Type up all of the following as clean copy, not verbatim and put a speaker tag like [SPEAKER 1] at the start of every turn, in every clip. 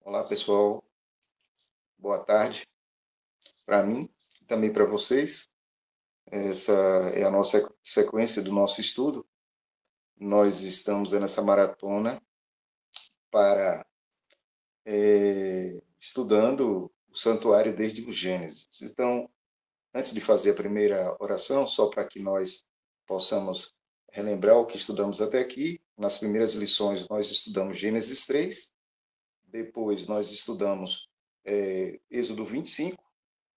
[SPEAKER 1] Olá, pessoal. Boa tarde para mim e também para vocês. Essa é a nossa sequência do nosso estudo. Nós estamos nessa maratona para estudando o santuário desde o Gênesis. Então, antes de fazer a primeira oração, só para que nós possamos relembrar o que estudamos até aqui, nas primeiras lições nós estudamos Gênesis 3, depois nós estudamos Êxodo 25,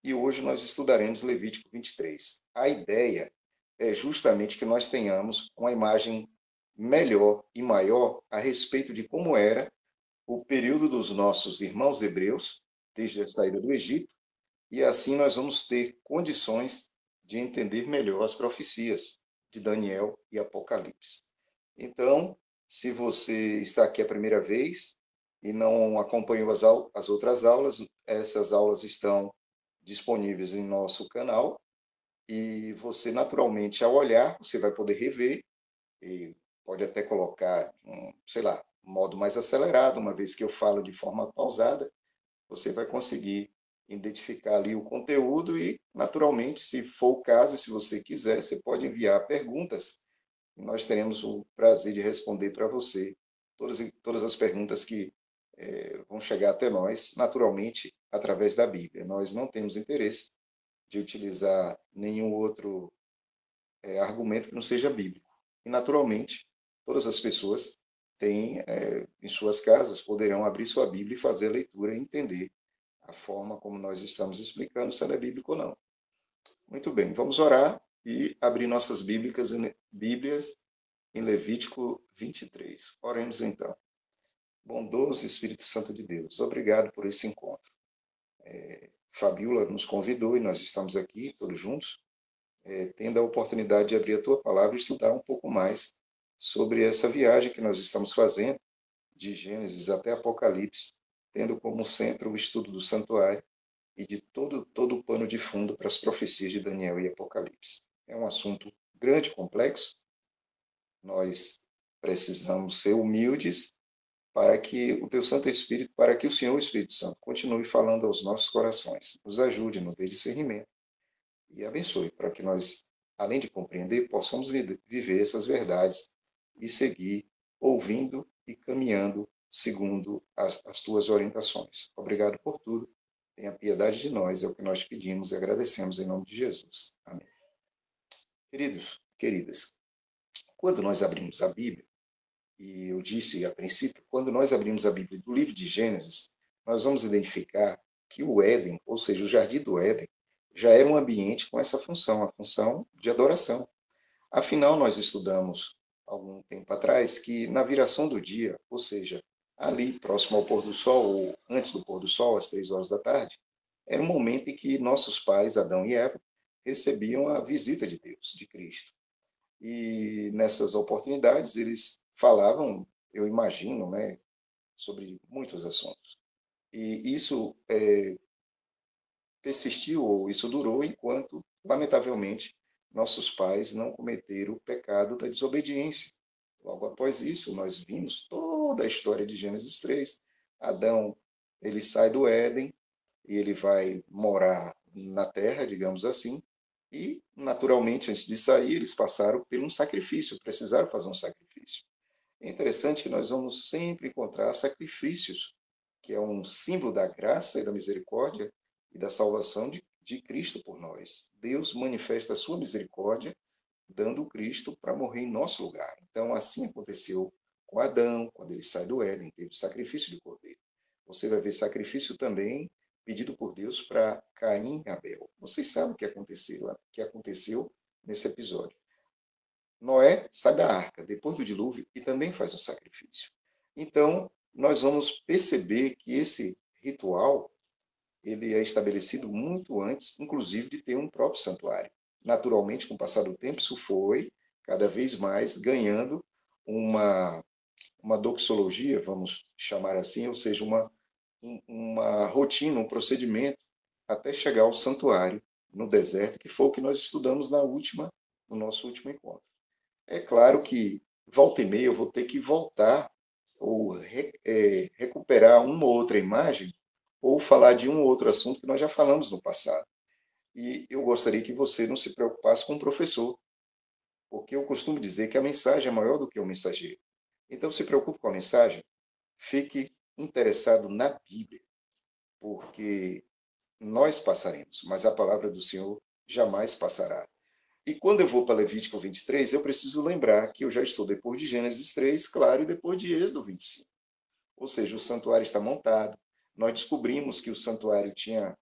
[SPEAKER 1] e hoje nós estudaremos Levítico 23. A ideia é justamente que nós tenhamos uma imagem melhor e maior a respeito de como era o período dos nossos irmãos hebreus, desde a saída do Egito, e assim nós vamos ter condições de entender melhor as profecias de Daniel e Apocalipse. Então, se você está aqui a primeira vez e não acompanhou as outras aulas, essas aulas estão disponíveis em nosso canal e você, naturalmente, ao olhar, você vai poder rever e pode até colocar, sei lá, um modo mais acelerado, uma vez que eu falo de forma pausada, você vai conseguir identificar ali o conteúdo e, naturalmente, se for o caso, se você quiser, você pode enviar perguntas e nós teremos o prazer de responder para você todas as perguntas que vão chegar até nós, naturalmente, através da Bíblia. Nós não temos interesse de utilizar nenhum outro argumento que não seja bíblico. E, naturalmente, todas as pessoas têm, em suas casas, poderão abrir sua Bíblia e fazer a leitura e entender a forma como nós estamos explicando, se ela é bíblica ou não. Muito bem, vamos orar e abrir nossas Bíblias em Levítico 23. Oremos então. Bondoso Espírito Santo de Deus, obrigado por esse encontro. Fabiola nos convidou e nós estamos aqui todos juntos, tendo a oportunidade de abrir a tua palavra e estudar um pouco mais sobre essa viagem que nós estamos fazendo, de Gênesis até Apocalipse, tendo como centro o estudo do santuário e de todo o pano de fundo para as profecias de Daniel e Apocalipse. É um assunto grande, complexo. Nós precisamos ser humildes para que o teu Santo Espírito, para que o Senhor, o Espírito Santo, continue falando aos nossos corações, nos ajude no dê discernimento e abençoe, para que nós, além de compreender, possamos viver essas verdades e seguir ouvindo e caminhando segundo as tuas orientações. Obrigado por tudo. Tenha piedade de nós, é o que nós pedimos e agradecemos em nome de Jesus. Amém. Queridos, queridas, quando nós abrimos a Bíblia, e eu disse a princípio, quando nós abrimos a Bíblia do livro de Gênesis, nós vamos identificar que o Éden, ou seja, o jardim do Éden, já era um ambiente com essa função, a função de adoração. Afinal, nós estudamos algum tempo atrás que na viração do dia, ou seja, ali próximo ao pôr do sol, ou antes do pôr do sol, às 3 horas da tarde, era um momento em que nossos pais, Adão e Eva, recebiam a visita de Deus, de Cristo. E nessas oportunidades eles falavam, eu imagino, né, sobre muitos assuntos. E isso persistiu, ou isso durou, enquanto, lamentavelmente, nossos pais não cometeram o pecado da desobediência. Logo após isso, nós vimos toda a história de Gênesis 3. Adão, ele sai do Éden e ele vai morar na terra, digamos assim, e, naturalmente, antes de sair, eles passaram por um sacrifício, precisaram fazer um sacrifício. É interessante que nós vamos sempre encontrar sacrifícios, que é um símbolo da graça e da misericórdia e da salvação de Cristo por nós. Deus manifesta a sua misericórdia, dando Cristo para morrer em nosso lugar. Então, assim aconteceu com Adão, quando ele sai do Éden, teve o sacrifício de cordeiro. Você vai ver sacrifício também pedido por Deus para Caim e Abel. Vocês sabem o que aconteceu nesse episódio. Noé sai da arca depois do dilúvio e também faz um sacrifício. Então, nós vamos perceber que esse ritual ele é estabelecido muito antes, inclusive, de ter um próprio santuário. Naturalmente, com o passar do tempo, isso foi cada vez mais ganhando uma doxologia, vamos chamar assim, ou seja, uma rotina, um procedimento, até chegar ao santuário no deserto, que foi o que nós estudamos no nosso último encontro. É claro que, volta e meia, eu vou ter que voltar ou recuperar uma ou outra imagem ou falar de um ou outro assunto que nós já falamos no passado. E eu gostaria que você não se preocupasse com o professor, porque eu costumo dizer que a mensagem é maior do que o mensageiro. Então, se preocupe com a mensagem, fique interessado na Bíblia, porque nós passaremos, mas a palavra do Senhor jamais passará. E quando eu vou para Levítico 23, eu preciso lembrar que eu já estou depois de Gênesis 3, claro, e depois de Êxodo 25. Ou seja, o santuário está montado. Nós descobrimos que o santuário tinha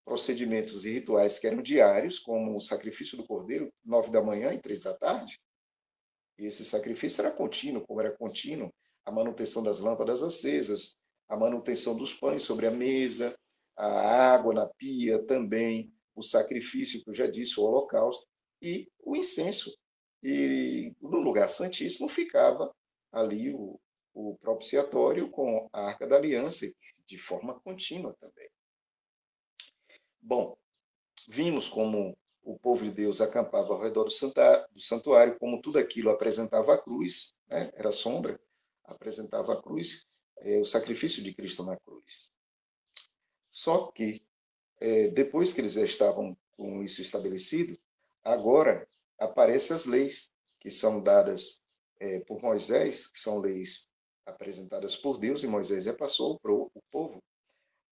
[SPEAKER 1] procedimentos e rituais que eram diários, como o sacrifício do cordeiro, 9 da manhã e 3 da tarde. E esse sacrifício era contínuo, como era contínuo a manutenção das lâmpadas acesas, a manutenção dos pães sobre a mesa, a água na pia também, o sacrifício, que eu já disse, o holocausto, e o incenso. E no lugar santíssimo ficava ali o propiciatório com a Arca da Aliança, de forma contínua também. Bom, vimos como o povo de Deus acampava ao redor do santuário, como tudo aquilo apresentava a cruz, né? Era sombra, apresentava a cruz, o sacrifício de Cristo na cruz. Só que, depois que eles já estavam com isso estabelecido, agora aparecem as leis que são dadas por Moisés, que são leis apresentadas por Deus, e Moisés repassou para o povo.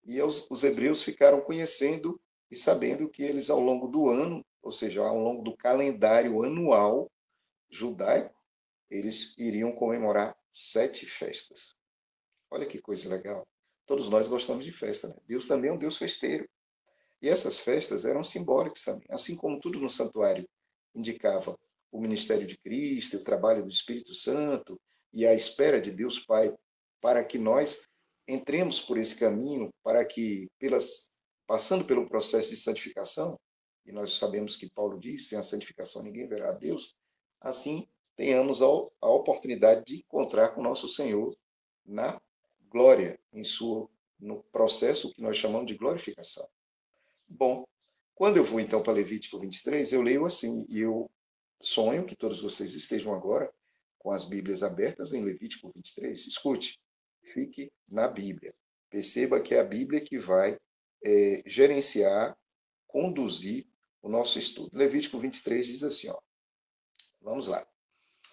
[SPEAKER 1] E os hebreus ficaram conhecendo e sabendo que eles, ao longo do ano, ou seja, ao longo do calendário anual judaico, eles iriam comemorar 7 festas. Olha que coisa legal. Todos nós gostamos de festa, né? Deus também é um Deus festeiro. E essas festas eram simbólicas também. Assim como tudo no santuário indicava o ministério de Cristo, o trabalho do Espírito Santo e a espera de Deus Pai para que nós entremos por esse caminho, para que, passando pelo processo de santificação, e nós sabemos que Paulo diz, sem a santificação ninguém verá a Deus, assim tenhamos a oportunidade de encontrar com nosso Senhor na glória, no processo que nós chamamos de glorificação. Bom, quando eu vou então para Levítico 23, eu leio assim, e eu sonho que todos vocês estejam agora com as Bíblias abertas em Levítico 23. Escute, fique na Bíblia. Perceba que é a Bíblia que vai gerenciar, conduzir o nosso estudo. Levítico 23 diz assim, ó, vamos lá.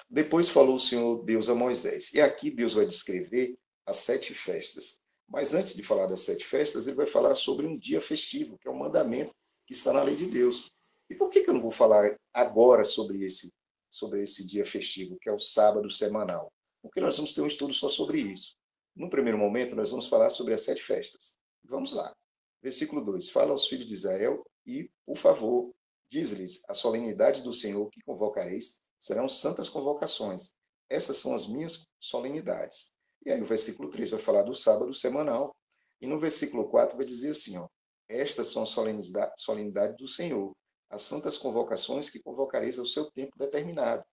[SPEAKER 1] Depois falou o Senhor Deus a Moisés. E aqui Deus vai descrever as 7 festas. Mas antes de falar das 7 festas, ele vai falar sobre um dia festivo, que é um mandamento que está na lei de Deus. E por que eu não vou falar agora sobre esse dia festivo, que é o sábado semanal? Porque nós vamos ter um estudo só sobre isso. No primeiro momento, nós vamos falar sobre as 7 festas. Vamos lá. Versículo 2. Fala aos filhos de Israel e, por favor, diz-lhes a solenidade do Senhor que convocareis serão santas convocações. Essas são as minhas solenidades. E aí o versículo 3 vai falar do sábado semanal. E no versículo 4 vai dizer assim, ó, estas são as solenidades do Senhor, as santas convocações que convocareis ao seu tempo determinado.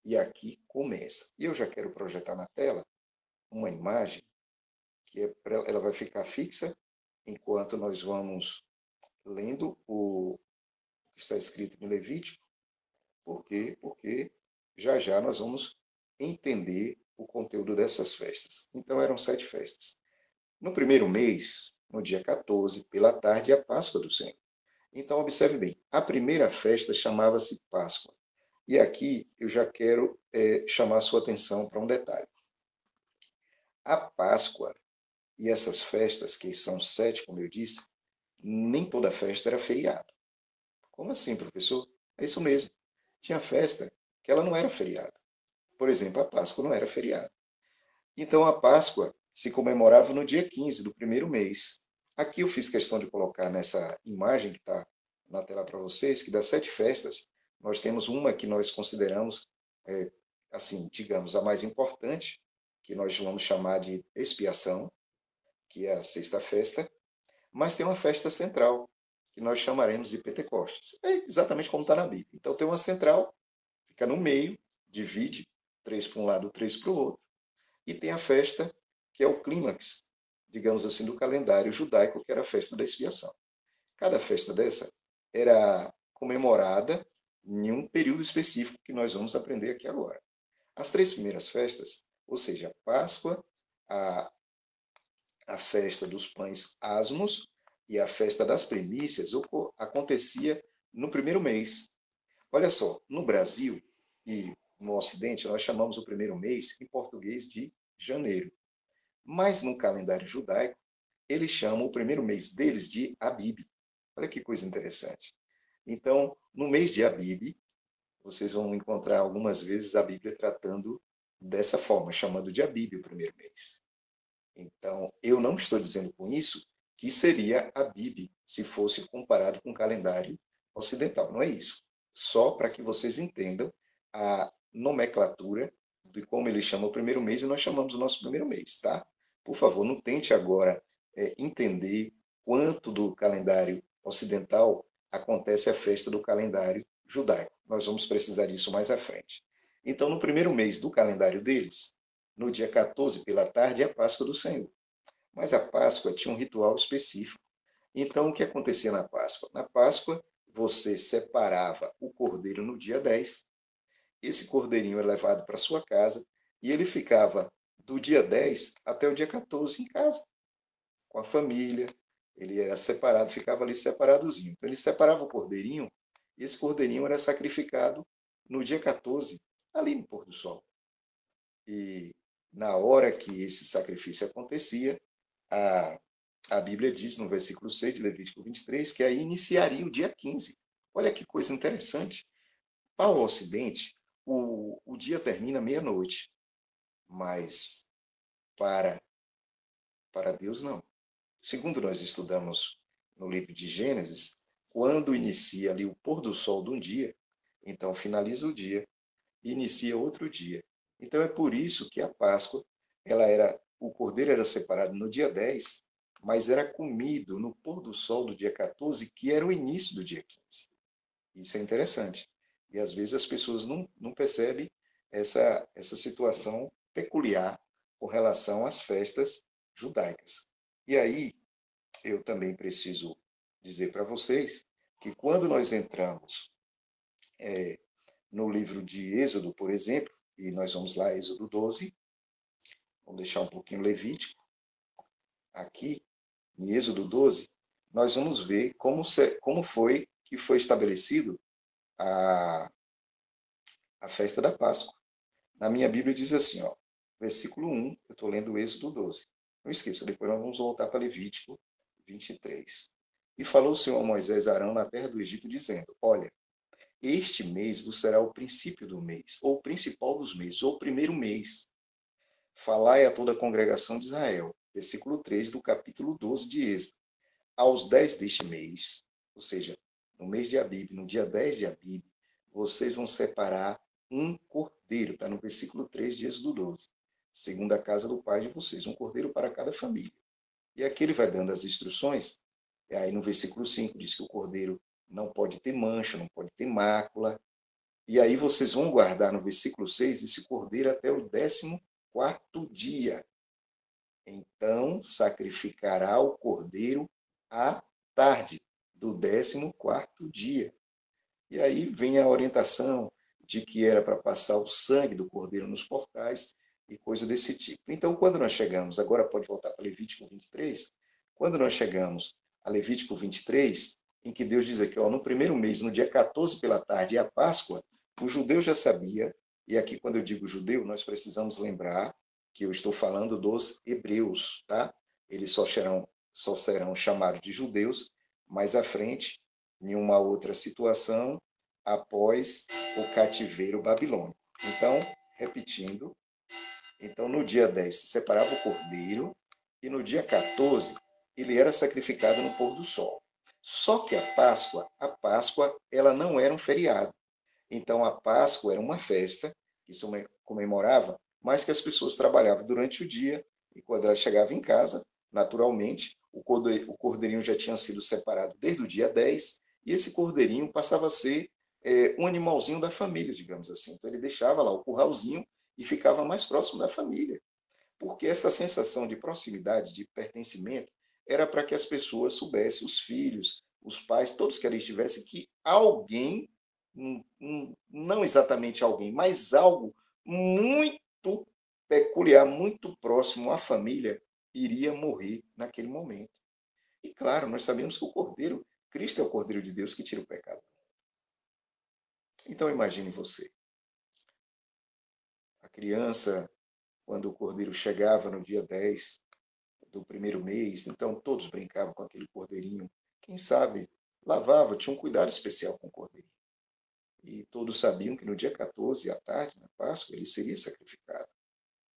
[SPEAKER 1] E aqui começa. E eu já quero projetar na tela uma imagem que ela vai ficar fixa enquanto nós vamos lendo o que está escrito em Levítico. Por quê? Porque já já nós vamos entender o conteúdo dessas festas. Então, eram 7 festas. No primeiro mês, no dia 14, pela tarde, é a Páscoa do Senhor. Então, observe bem, a primeira festa chamava-se Páscoa. E aqui eu já quero chamar a sua atenção para um detalhe. A Páscoa e essas festas, que são 7, como eu disse, nem toda festa era feriado. Como assim, professor? É isso mesmo. Tinha festa que ela não era feriado. Por exemplo, a Páscoa não era feriado. Então, a Páscoa se comemorava no dia 15 do primeiro mês. Aqui eu fiz questão de colocar nessa imagem que está na tela para vocês, que das 7 festas, nós temos uma que nós consideramos, assim, digamos, a mais importante, que nós vamos chamar de expiação, que é a sexta festa, mas tem uma festa central, que nós chamaremos de Pentecostes. É exatamente como está na Bíblia. Então, tem uma central, fica no meio, divide 3 para um lado, 3 para o outro, e tem a festa, que é o clímax, digamos assim, do calendário judaico, que era a festa da expiação. Cada festa dessa era comemorada em um período específico que nós vamos aprender aqui agora. As 3 primeiras festas, ou seja, a Páscoa, a, a festa dos pães asmos e a festa das primícias acontecia no primeiro mês. Olha só, no Brasil e no Ocidente, nós chamamos o primeiro mês, em português, de janeiro. Mas no calendário judaico, eles chamam o primeiro mês deles de Abib. Olha que coisa interessante. Então, no mês de Abib, vocês vão encontrar algumas vezes a Bíblia tratando dessa forma, chamando de Abib o primeiro mês. Então, eu não estou dizendo com isso que seria Abib se fosse comparado com o calendário ocidental. Não é isso. Só para que vocês entendam a nomenclatura de como ele chama o primeiro mês e nós chamamos o nosso primeiro mês, tá? Por favor, não tente agora entender quanto do calendário ocidental acontece a festa do calendário judaico. Nós vamos precisar disso mais à frente. Então, no primeiro mês do calendário deles, no dia 14 pela tarde, é a Páscoa do Senhor. Mas a Páscoa tinha um ritual específico. Então, o que acontecia na Páscoa? Na Páscoa, você separava o cordeiro no dia 10. Esse cordeirinho é levado para sua casa e ele ficava do dia 10 até o dia 14 em casa, com a família. Ele era separado, ficava ali separadozinho. Então, ele separava o cordeirinho e esse cordeirinho era sacrificado no dia 14, ali no pôr do sol. E na hora que esse sacrifício acontecia, a, a Bíblia diz no versículo 6 de Levítico 23 que aí iniciaria o dia 15. Olha que coisa interessante. Para o Ocidente, o dia termina meia-noite, mas para, para Deus não. Segundo nós estudamos no livro de Gênesis, quando inicia ali o pôr do sol de um dia, então finaliza o dia e inicia outro dia. Então é por isso que a Páscoa, o cordeiro era separado no dia 10, mas era comido no pôr do sol do dia 14, que era o início do dia 15. Isso é interessante. E às vezes as pessoas não percebem essa situação peculiar com relação às festas judaicas. E aí eu também preciso dizer para vocês que quando nós entramos no livro de Êxodo, por exemplo, e nós vamos lá, Êxodo 12, vamos deixar um pouquinho Levítico, aqui, em Êxodo 12, nós vamos ver como foi que foi estabelecido a, a festa da Páscoa. Na minha Bíblia diz assim, ó, versículo 1, eu estou lendo o Êxodo 12. Não esqueça, depois nós vamos voltar para Levítico 23. E falou o Senhor a Moisés e Arão na terra do Egito, dizendo, olha, este mês vos será o princípio do mês, ou o principal dos meses, ou o primeiro mês. Falai a toda a congregação de Israel. Versículo 3 do capítulo 12 de Êxodo. Aos 10 deste mês, ou seja, no mês de Abib, no dia 10 de Abib, vocês vão separar um cordeiro, está no versículo 3 de Êxodo 12, segundo a casa do pai de vocês, um cordeiro para cada família. E aqui ele vai dando as instruções, e aí no versículo 5 diz que o cordeiro não pode ter mancha, não pode ter mácula, e aí vocês vão guardar no versículo 6 esse cordeiro até o 14º dia. Então sacrificará o cordeiro à tarde do 14º dia. E aí vem a orientação de que era para passar o sangue do cordeiro nos portais e coisa desse tipo. Então, quando nós chegamos, agora pode voltar para Levítico 23, quando nós chegamos a Levítico 23, em que Deus diz aqui, ó, no primeiro mês, no dia 14 pela tarde, é a Páscoa, o judeu já sabia, e aqui quando eu digo judeu, nós precisamos lembrar que eu estou falando dos hebreus, tá? Eles só serão chamados de judeus mais à frente, em uma outra situação, após o cativeiro babilônico. Então, repetindo, então no dia 10 se separava o cordeiro e no dia 14 ele era sacrificado no pôr do sol. Só que a Páscoa, ela não era um feriado. Então a Páscoa era uma festa que se comemorava, mas que as pessoas trabalhavam durante o dia e quando ela chegava em casa, naturalmente, o cordeirinho já tinha sido separado desde o dia 10 e esse cordeirinho passava a ser um animalzinho da família, digamos assim. Então ele deixava lá o curralzinho e ficava mais próximo da família, porque essa sensação de proximidade, de pertencimento, era para que as pessoas soubessem, os filhos, os pais, todos que ali estivessem, que alguém, não exatamente alguém, mas algo muito peculiar, muito próximo à família, iria morrer naquele momento. E claro, nós sabemos que o Cordeiro, Cristo é o Cordeiro de Deus que tira o pecado. Então imagine você, a criança, quando o Cordeiro chegava no dia 10 do primeiro mês, então todos brincavam com aquele cordeirinho. Quem sabe lavava, tinha um cuidado especial com o cordeirinho. E todos sabiam que no dia 14, à tarde, na Páscoa, ele seria sacrificado.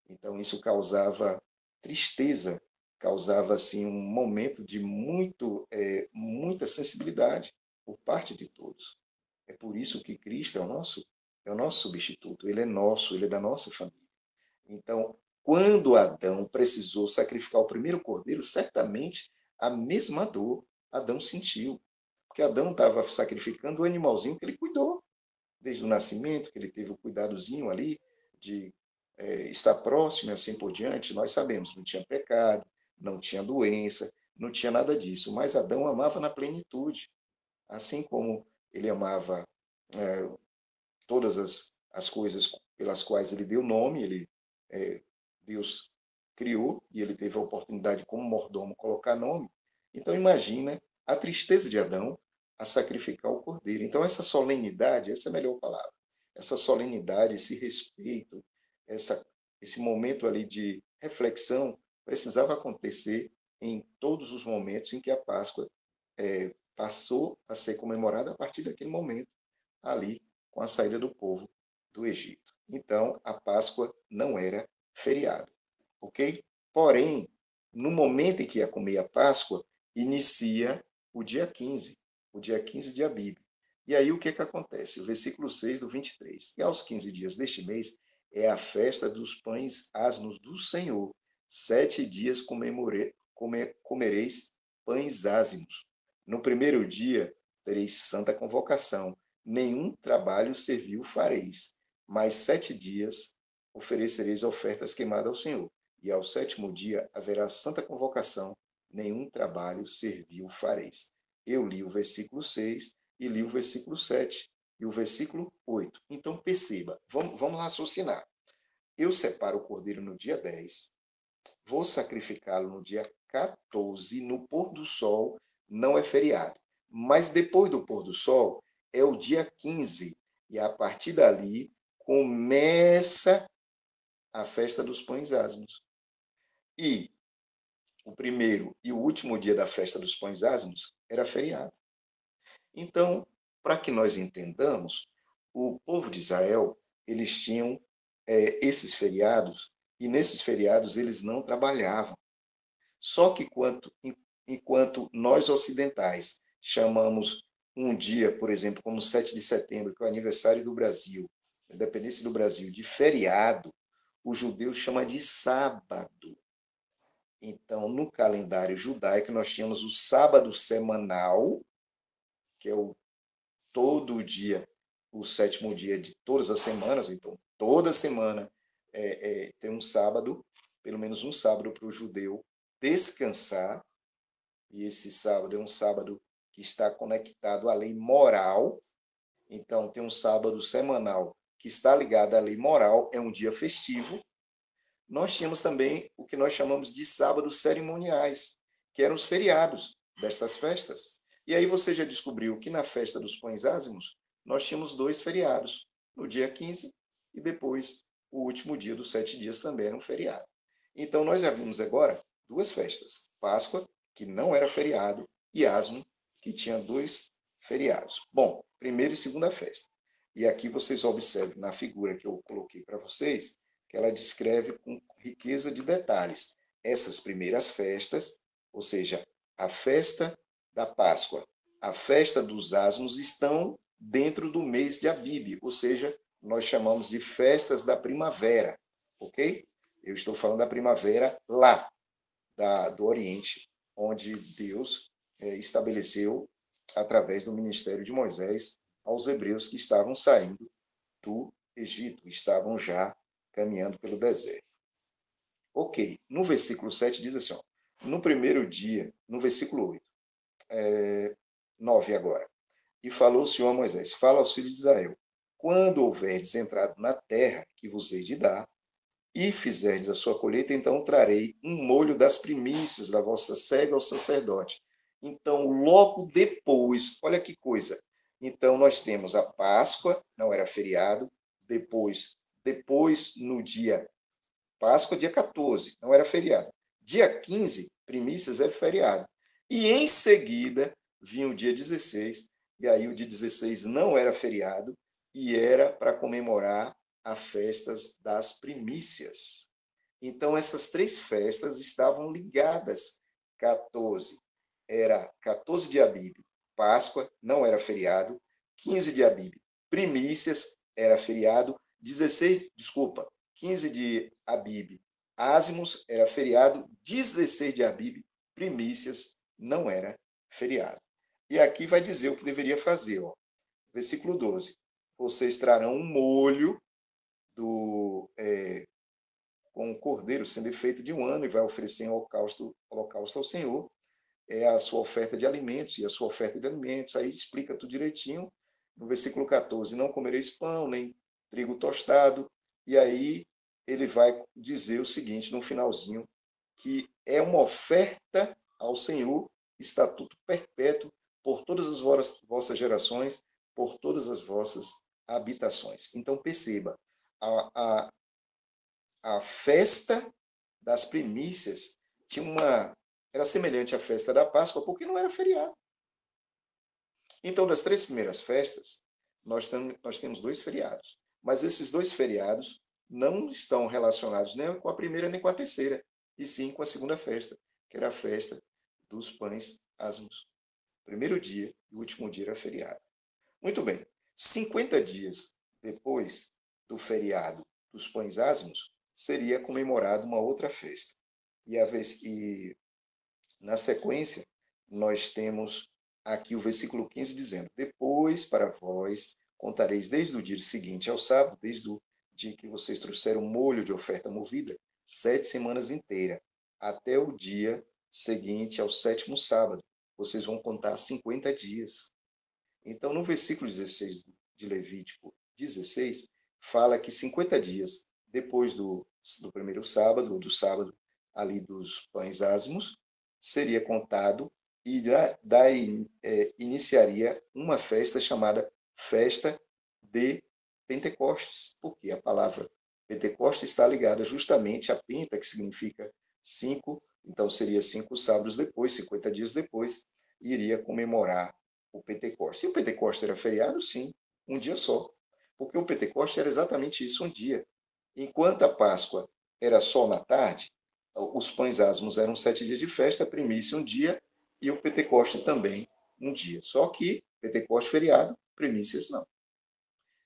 [SPEAKER 1] Então isso causava tristeza, causava assim um momento de muita sensibilidade por parte de todos. É por isso que Cristo é o nosso substituto, ele é nosso, ele é da nossa família. Então, quando Adão precisou sacrificar o primeiro cordeiro, certamente a mesma dor Adão sentiu. Porque Adão estava sacrificando o animalzinho que ele cuidou, desde o nascimento, que ele teve o cuidadozinho ali de estar próximo e assim por diante. Nós sabemos, não tinha pecado, não tinha doença, não tinha nada disso. Mas Adão amava na plenitude, assim como ele amava todas as coisas pelas quais ele deu nome, Deus criou e ele teve a oportunidade como mordomo colocar nome. Então imagina a tristeza de Adão a sacrificar o cordeiro. Então essa solenidade, essa é a melhor palavra, essa solenidade, esse respeito, esse momento ali de reflexão precisava acontecer em todos os momentos em que a Páscoa passou a ser comemorada a partir daquele momento ali com a saída do povo do Egito. Então, a Páscoa não era feriado, ok? Porém, no momento em que ia comer a Páscoa, inicia o dia 15 de Abib. E aí o que acontece? O versículo 6 do 23. E aos 15 dias deste mês é a festa dos pães asmos do Senhor. 7 dias comereis pães ázimos. No primeiro dia tereis santa convocação, nenhum trabalho servil fareis, mas 7 dias oferecereis ofertas queimadas ao Senhor. E ao sétimo dia haverá santa convocação, nenhum trabalho servil fareis. Eu li o versículo 6 e li o versículo 7 e o versículo 8. Então perceba, vamos raciocinar. Eu separo o cordeiro no dia 10, vou sacrificá-lo no dia 14, no pôr do sol, não é feriado. Mas depois do pôr do sol, é o dia 15. E a partir dali, começa a festa dos pães asmos. E o primeiro e o último dia da festa dos pães asmos era feriado. Então, para que nós entendamos, o povo de Israel, eles tinham esses feriados, e nesses feriados eles não trabalhavam. Só que enquanto nós ocidentais chamamos um dia, por exemplo, como 7 de setembro, que é o aniversário do Brasil, a independência do Brasil, de feriado, o judeu chama de sábado. Então, no calendário judaico, nós tínhamos o sábado semanal, que é o todo dia, o sétimo dia de todas as semanas. Então, toda semana tem um sábado, pelo menos um sábado para o judeu descansar, e esse sábado é um sábado que está conectado à lei moral. Então, tem um sábado semanal que está ligado à lei moral, é um dia festivo. Nós tínhamos também o que nós chamamos de sábados cerimoniais, que eram os feriados destas festas. E aí você já descobriu que na festa dos pães ázimos, nós tínhamos 2 feriados, no dia 15 e depois o último dia dos 7 dias também era um feriado. Então, nós já vimos agora 2 festas. Páscoa, que não era feriado, e Asmo, que tinha 2 feriados. Bom, primeira e segunda festa. E aqui vocês observam na figura que eu coloquei para vocês, que ela descreve com riqueza de detalhes essas primeiras festas, ou seja, a festa da Páscoa, a festa dos Asmos estão dentro do mês de Abib, ou seja, nós chamamos de festas da primavera, ok? Eu estou falando da primavera lá, do Oriente, onde Deus estabeleceu, através do ministério de Moisés, aos hebreus que estavam saindo do Egito, estavam já caminhando pelo deserto. Ok, no versículo 7 diz assim, ó, no primeiro dia, no versículo 8, 9 agora, e falou o Senhor a Moisés, fala aos filhos de Israel, quando houverdes entrado na terra que vos hei de dar, e fizerdes a sua colheita, então trarei um molho das primícias da vossa cega ao sacerdote. Então, logo depois, olha que coisa. Então, nós temos a Páscoa, não era feriado, depois no dia Páscoa, dia 14, não era feriado. Dia 15, primícias é feriado. E em seguida vinha o dia 16, e aí o dia 16 não era feriado, e era para comemorar as festas das primícias. Então, essas três festas estavam ligadas. 14 era 14 de Abibe, Páscoa, não era feriado. 15 de Abibe, primícias, era feriado. 16, desculpa, 15 de Abibe, Ázimos, era feriado. 16 de Abibe, primícias, não era feriado. E aqui vai dizer o que deveria fazer. Ó. Versículo 12. Vocês trarão um molho com um cordeiro sendo feito de um ano e vai oferecer em holocausto ao Senhor. É a sua oferta de alimentos, e a sua oferta de alimentos, aí explica tudo direitinho. No versículo 14, não comereis pão, nem trigo tostado, e aí ele vai dizer o seguinte, no finalzinho, que é uma oferta ao Senhor, estatuto perpétuo, por todas as vossas gerações, por todas as vossas habitações. Então, perceba, a, a festa das primícias era semelhante à festa da Páscoa, porque não era feriado. Então, das três primeiras festas, nós temos dois feriados. Mas esses dois feriados não estão relacionados nem com a primeira nem com a terceira, e sim com a segunda festa, que era a festa dos pães asmos. Primeiro dia e o último dia era feriado. Muito bem. 50 dias depois do feriado dos pães asmos, seria comemorada uma outra festa. E na sequência, nós temos aqui o versículo 15 dizendo: Depois para vós contareis desde o dia seguinte ao sábado, desde o dia que vocês trouxeram o molho de oferta movida, 7 semanas inteiras, até o dia seguinte ao sétimo sábado. Vocês vão contar 50 dias. Então, no versículo 16 de Levítico 16, fala que 50 dias depois do primeiro sábado, ou do sábado ali dos pães asmos, seria contado e daí iniciaria uma festa chamada Festa de Pentecostes, porque a palavra Pentecostes está ligada justamente a Penta, que significa 5, então seria 5 sábados depois, 50 dias depois, iria comemorar o Pentecostes. E o Pentecostes era feriado? Sim, um dia só. Porque o Pentecostes era exatamente isso, um dia. Enquanto a Páscoa era só na tarde, os pães asmos eram 7 dias de festa, a primícia um dia e o Pentecostes também um dia. Só que Pentecostes feriado, primícias não.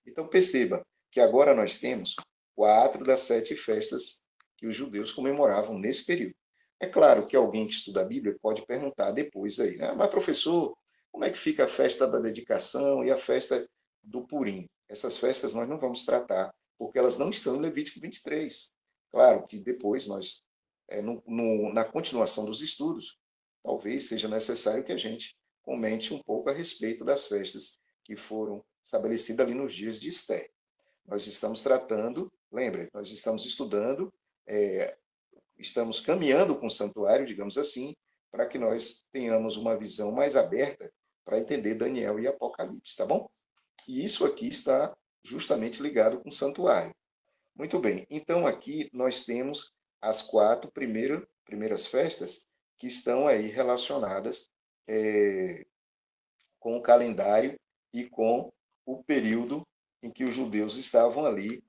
[SPEAKER 1] Então perceba que agora nós temos 4 das 7 festas que os judeus comemoravam nesse período. É claro que alguém que estuda a Bíblia pode perguntar depois aí, né? Mas professor, como é que fica a festa da dedicação e a festa do Purim? Essas festas nós não vamos tratar, porque elas não estão em Levítico 23. Claro que depois nós, na continuação dos estudos, talvez seja necessário que a gente comente um pouco a respeito das festas que foram estabelecidas ali nos dias de Esther. Nós estamos tratando, lembre, nós estamos estudando, estamos caminhando com o santuário, digamos assim, para que nós tenhamos uma visão mais aberta para entender Daniel e Apocalipse, tá bom? E isso aqui está justamente ligado com o santuário. Muito bem, então aqui nós temos as 4 primeiras festas que estão aí relacionadas com o calendário e com o período em que os judeus estavam ali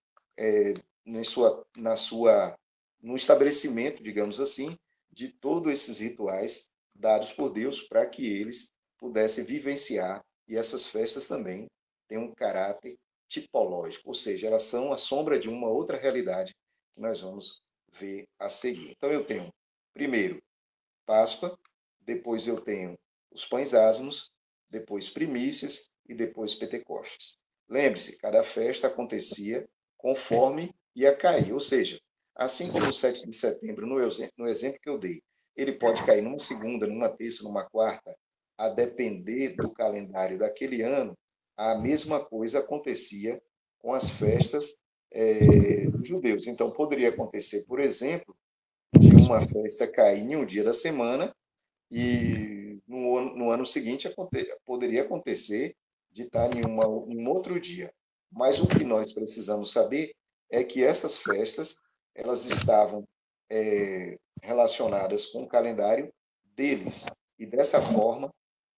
[SPEAKER 1] no estabelecimento, digamos assim, de todos esses rituais dados por Deus para que eles pudessem vivenciar, e essas festas também têm um caráter tipológico, ou seja, elas são a sombra de uma outra realidade que nós vamos ver a seguir. Então eu tenho, primeiro, Páscoa, depois eu tenho os pães asmos, depois primícias e depois Pentecostes. Lembre-se, cada festa acontecia conforme ia cair, ou seja, assim como o 7 de setembro, no exemplo que eu dei, ele pode cair numa segunda, numa terça, numa quarta, a depender do calendário daquele ano, a mesma coisa acontecia com as festas dos judeus. Então, poderia acontecer, por exemplo, de uma festa cair em um dia da semana e no ano seguinte poderia acontecer de estar em um outro dia. Mas o que nós precisamos saber é que essas festas elas estavam relacionadas com o calendário deles. E dessa forma,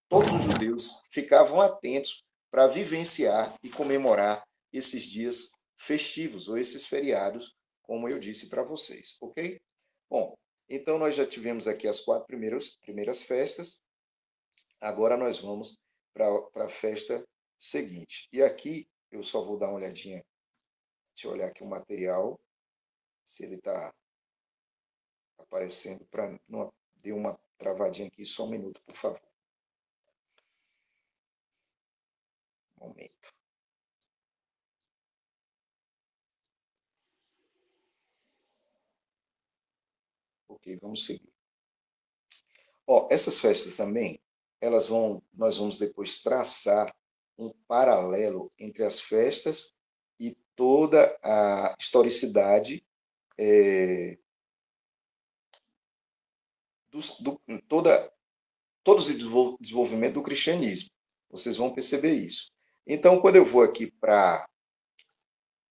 [SPEAKER 1] todos os judeus ficavam atentos para vivenciar e comemorar esses dias festivos ou esses feriados, como eu disse para vocês, ok? Bom, então nós já tivemos aqui as quatro primeiras festas, agora nós vamos para a festa seguinte. E aqui eu só vou dar uma olhadinha, deixa eu olhar aqui o material, se ele está aparecendo para. Dê uma travadinha aqui, só um minuto, por favor. Um momento. Ok, vamos seguir. Ó, essas festas também, nós vamos depois traçar um paralelo entre as festas e toda a historicidade, é, dos, do, toda, todo o desenvolvimento do cristianismo. Vocês vão perceber isso. Então, quando eu vou aqui para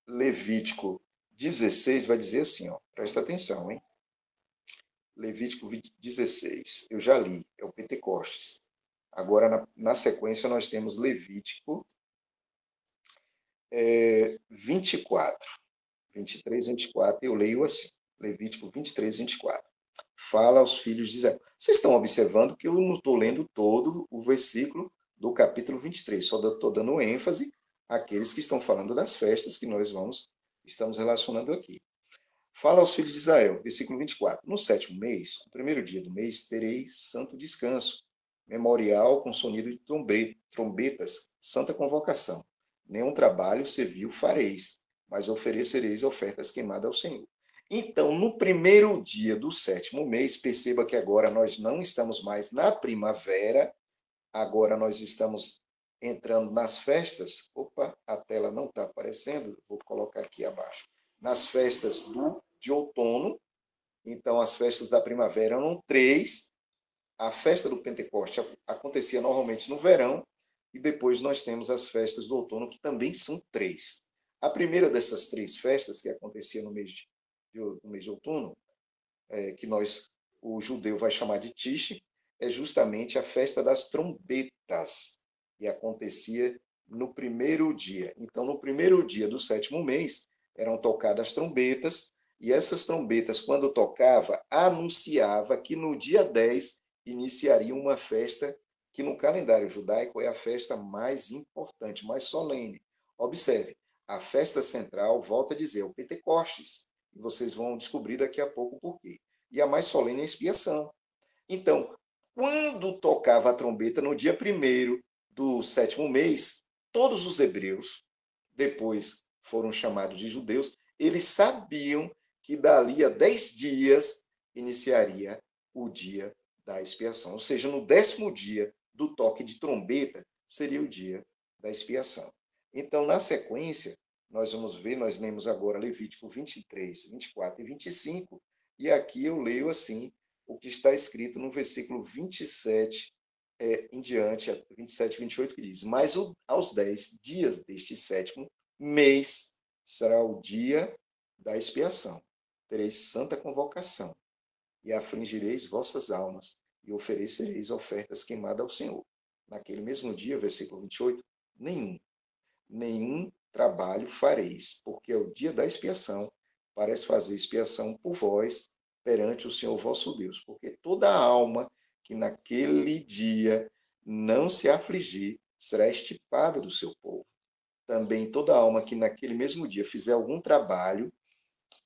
[SPEAKER 1] Levítico 16, vai dizer assim, ó, presta atenção, hein? Levítico 16, eu já li, é o Pentecostes. Agora, na sequência, nós temos Levítico 24, 23, 24, eu leio assim, Levítico 23, 24. Fala aos filhos de Israel. Vocês estão observando que eu não estou lendo todo o versículo do capítulo 23, só estou dando ênfase àqueles que estão falando das festas que estamos relacionando aqui. Fala aos filhos de Israel, versículo 24. No sétimo mês, no primeiro dia do mês, tereis santo descanso, memorial com sonido de trombetas, santa convocação. Nenhum trabalho servil fareis, mas oferecereis ofertas queimadas ao Senhor. Então, no primeiro dia do sétimo mês, perceba que agora nós não estamos mais na primavera, agora nós estamos entrando nas festas. Opa, a tela não está aparecendo, vou colocar aqui abaixo. Nas festas de outono, então as festas da primavera eram três, a festa do Pentecoste acontecia normalmente no verão, e depois nós temos as festas do outono, que também são três. A primeira dessas três festas, que acontecia no mês de outono, que o judeu vai chamar de Tiche, é justamente a festa das trombetas, e acontecia no primeiro dia. Então, no primeiro dia do sétimo mês, eram tocadas trombetas, e essas trombetas, quando tocava, anunciava que no dia 10 iniciaria uma festa que no calendário judaico é a festa mais importante, mais solene. Observe, a festa central, volta a dizer, o Pentecostes, e vocês vão descobrir daqui a pouco por quê. E a mais solene é a expiação. Então, quando tocava a trombeta no dia 1º do sétimo mês, todos os hebreus, depois foram chamados de judeus, eles sabiam que dali a 10 dias iniciaria o dia da expiação. Ou seja, no 10º dia do toque de trombeta seria o dia da expiação. Então, na sequência, nós vamos ver, nós lemos agora Levítico 23, 24 e 25, e aqui eu leio assim o que está escrito no versículo 27 em diante, 27 e 28, que diz: Mas aos 10 dias deste sétimo mês será o dia da expiação. Tereis santa convocação, e afligireis vossas almas, e oferecereis ofertas queimadas ao Senhor. Naquele mesmo dia, versículo 28, nenhum trabalho fareis, porque é o dia da expiação, para fazer expiação por vós perante o Senhor vosso Deus. Porque toda alma que naquele dia não se afligir será extirpada do seu povo. Também toda alma que naquele mesmo dia fizer algum trabalho,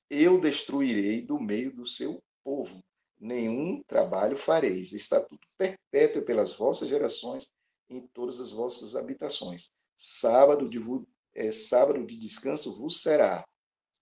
[SPEAKER 1] eu destruirei do meio do seu povo. Nenhum trabalho fareis. Estatuto perpétuo pelas vossas gerações em todas as vossas habitações. Sábado de descanso vos será.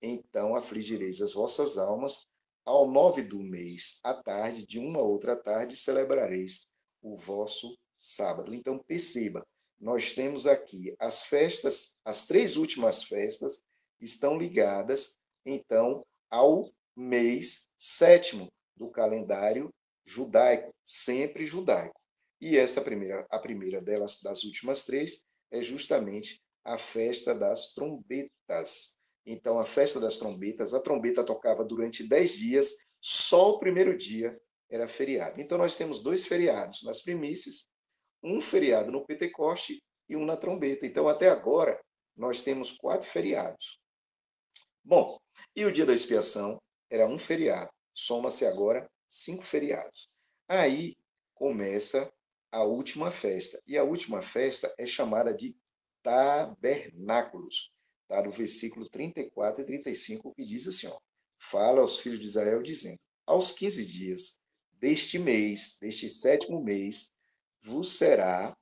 [SPEAKER 1] Então afligireis as vossas almas. Ao 9 do mês, à tarde, de uma outra tarde, celebrareis o vosso sábado. Então perceba, nós temos aqui as festas, as três últimas festas, estão ligadas, então, ao mês sétimo do calendário judaico, sempre judaico. E a primeira delas, das últimas três, é justamente a festa das trombetas. Então, a festa das trombetas, a trombeta tocava durante 10 dias, só o primeiro dia era feriado. Então, nós temos dois feriados nas primícias, um feriado no Pentecoste e um na trombeta. Então, até agora, nós temos 4 feriados. Bom, e o dia da expiação era um feriado. Soma-se agora 5 feriados. Aí começa a última festa. E a última festa é chamada de tabernáculos. Está no versículo 34 e 35, que diz assim, ó, fala aos filhos de Israel, dizendo, aos 15 dias deste mês, deste sétimo mês, vos será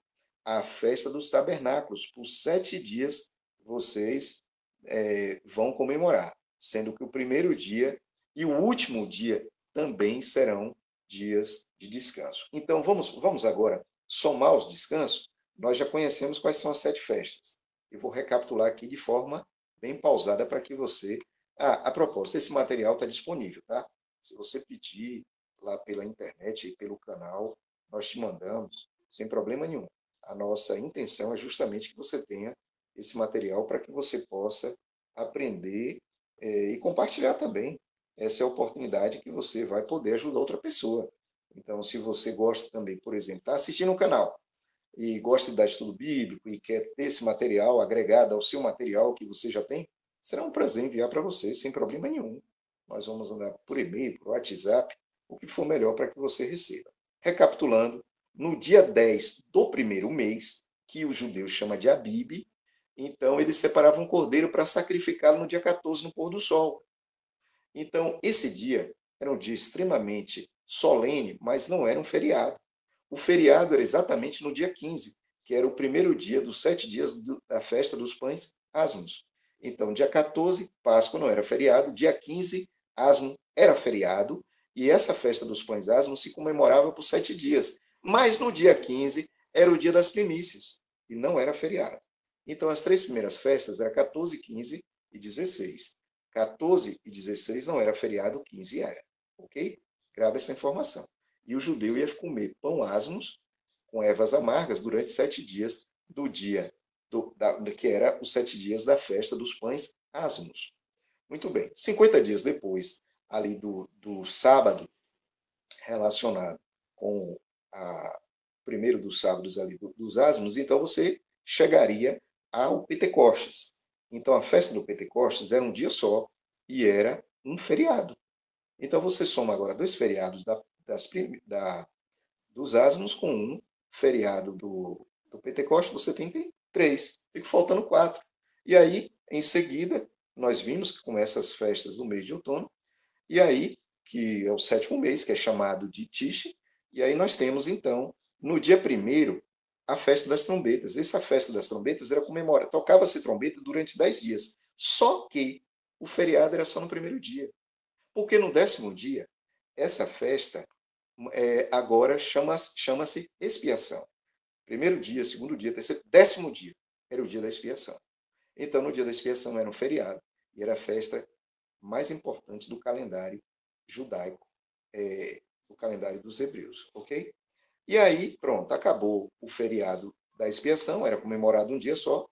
[SPEAKER 1] a festa dos tabernáculos. Por 7 dias vocês vão comemorar, sendo que o primeiro dia e o último dia também serão dias de descanso. Então, vamos agora somar os descansos. Nós já conhecemos quais são as 7 festas. Eu vou recapitular aqui de forma bem pausada para que você... a propósito, esse material está disponível, tá? Se você pedir lá pela internet e pelo canal, nós te mandamos, sem problema nenhum. A nossa intenção é justamente que você tenha esse material para que você possa aprender e compartilhar também. Essa é a oportunidade que você vai poder ajudar outra pessoa. Então, se você gosta também, por exemplo, está assistindo o canal e gosta de dar estudo bíblico e quer ter esse material agregado ao seu material que você já tem, será um prazer enviar para você, sem problema nenhum. Nós vamos andar por e-mail, por WhatsApp, o que for melhor para que você receba. Recapitulando, no dia 10 do primeiro mês, que os judeus chamam de Abib, então eles separavam um cordeiro para sacrificá-lo no dia 14, no pôr do sol. Então, esse dia era um dia extremamente solene, mas não era um feriado. O feriado era exatamente no dia 15, que era o primeiro dia dos 7 dias da festa dos pães asmos. Então, dia 14, Páscoa não era feriado, dia 15, asmo era feriado, e essa festa dos pães asmos se comemorava por 7 dias. Mas no dia 15 era o dia das primícias, e não era feriado. Então, as 3 primeiras festas eram 14, 15 e 16. 14 e 16 não era feriado, 15 era. Ok? Grava essa informação. E o judeu ia comer pão asmos com ervas amargas durante 7 dias do dia, que era os 7 dias da festa dos pães asmos. Muito bem. 50 dias depois, ali do sábado, relacionado com o primeiro dos sábados ali dos asmos, então você chegaria ao Pentecostes. Então a festa do Pentecostes era um dia só e era um feriado. Então você soma agora 2 feriados dos asmos com um feriado do Pentecostes, você tem 3. Fica faltando 4. E aí, em seguida, nós vimos que começam as festas do mês de outono, e aí, que é o 7º mês, que é chamado de Tixe, e aí nós temos, então, no dia 1º, a festa das trombetas. Essa festa das trombetas era comemorada, tocava-se trombeta durante 10 dias, só que o feriado era só no primeiro dia. Porque no 10º dia, essa festa agora chama-se expiação. Primeiro dia, segundo dia, terceiro, 10º dia era o dia da expiação. Então, no dia da expiação era um feriado e era a festa mais importante do calendário judaico, do calendário dos hebreus, ok? E aí, pronto, acabou o feriado da expiação, era comemorado um dia só,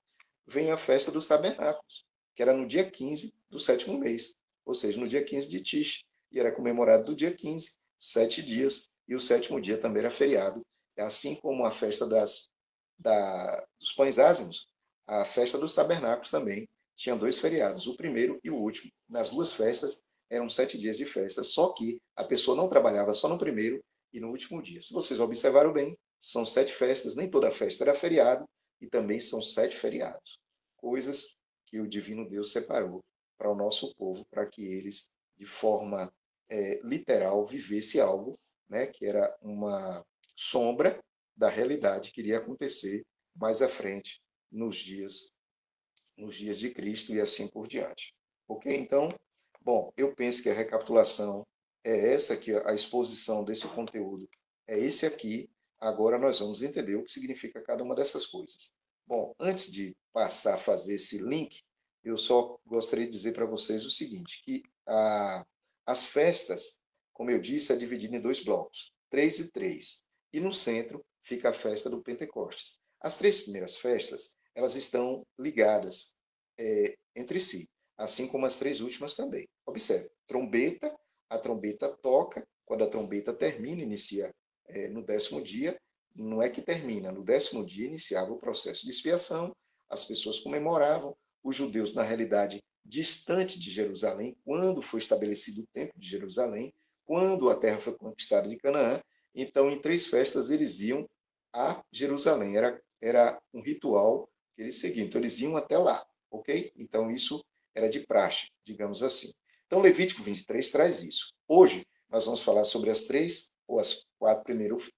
[SPEAKER 1] vem a festa dos tabernáculos, que era no dia 15 do 7º mês, ou seja, no dia 15 de Tish, e era comemorado do dia 15, 7 dias, e o 7º dia também era feriado, assim como a festa dos pães ázimos, a festa dos tabernáculos também tinha 2 feriados, o primeiro e o último. Nas 2 festas eram 7 dias de festa, só que a pessoa não trabalhava só no primeiro e no último dia. Se vocês observaram bem, são 7 festas, nem toda festa era feriado, e também são 7 feriados. Coisas que o Divino Deus separou para o nosso povo, para que eles, de forma literal, vivessem algo, né, que era uma sombra da realidade que iria acontecer mais à frente nos dias de Cristo e assim por diante. Ok? Então, bom, eu penso que a recapitulação é essa, que a exposição desse conteúdo é esse aqui. Agora nós vamos entender o que significa cada uma dessas coisas. Bom, antes de passar a fazer esse link, eu só gostaria de dizer para vocês o seguinte, que as festas, como eu disse, é dividida em 2 blocos, 3 e 3. E no centro fica a festa do Pentecostes. As 3 primeiras festas, elas estão ligadas entre si, assim como as 3 últimas também. Observe, trombeta, a trombeta toca, quando a trombeta termina, inicia no 10º dia, não é que termina, no 10º dia iniciava o processo de expiação, as pessoas comemoravam, os judeus, na realidade, distante de Jerusalém, quando foi estabelecido o Templo de Jerusalém, quando a terra foi conquistada de Canaã, então em 3 festas eles iam a Jerusalém, era um ritual que eles seguiam, então eles iam até lá, ok? Então isso era de praxe, digamos assim. Então Levítico 23 traz isso. Hoje nós vamos falar sobre as 3 ou as 4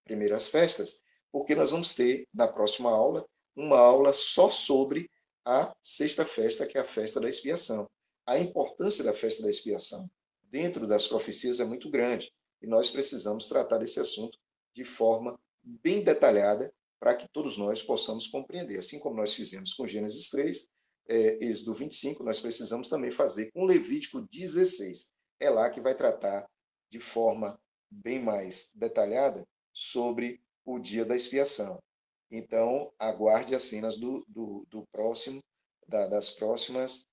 [SPEAKER 1] primeiras festas, porque nós vamos ter, na próxima aula, uma aula só sobre a sexta festa, que é a festa da expiação. A importância da festa da expiação dentro das profecias é muito grande, e nós precisamos tratar desse assunto de forma bem detalhada para que todos nós possamos compreender. Assim como nós fizemos com Gênesis 3, Êxodo 25, nós precisamos também fazer com Levítico 16. É lá que vai tratar de forma bem mais detalhada sobre o dia da expiação. Então, aguarde as cenas do próximo, das próximas,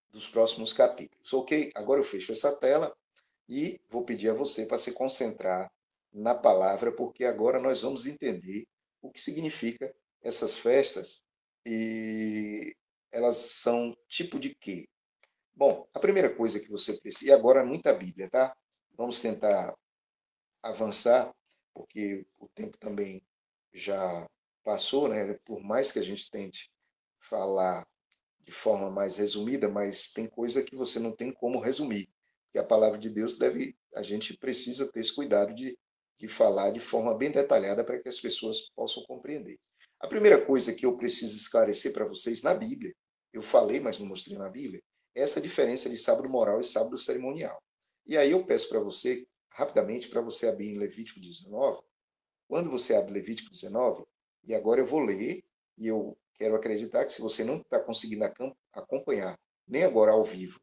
[SPEAKER 1] dos próximos capítulos. Ok? Agora eu fecho essa tela e vou pedir a você para se concentrar na palavra, porque agora nós vamos entender o que significa essas festas e elas são tipo de quê? Bom, a primeira coisa que você precisa, e agora muita Bíblia, tá? Vamos tentar avançar, porque o tempo também já passou, né? Por mais que a gente tente falar de forma mais resumida, mas tem coisa que você não tem como resumir. Que a palavra de Deus a gente precisa ter esse cuidado de falar de forma bem detalhada para que as pessoas possam compreender. A primeira coisa que eu preciso esclarecer para vocês na Bíblia, eu falei, mas não mostrei na Bíblia, é essa diferença de sábado moral e sábado cerimonial. E aí eu peço para você, rapidamente, para você abrir em Levítico 19. Quando você abre Levítico 19, e agora eu vou ler, e eu quero acreditar que se você não está conseguindo acompanhar, nem agora ao vivo,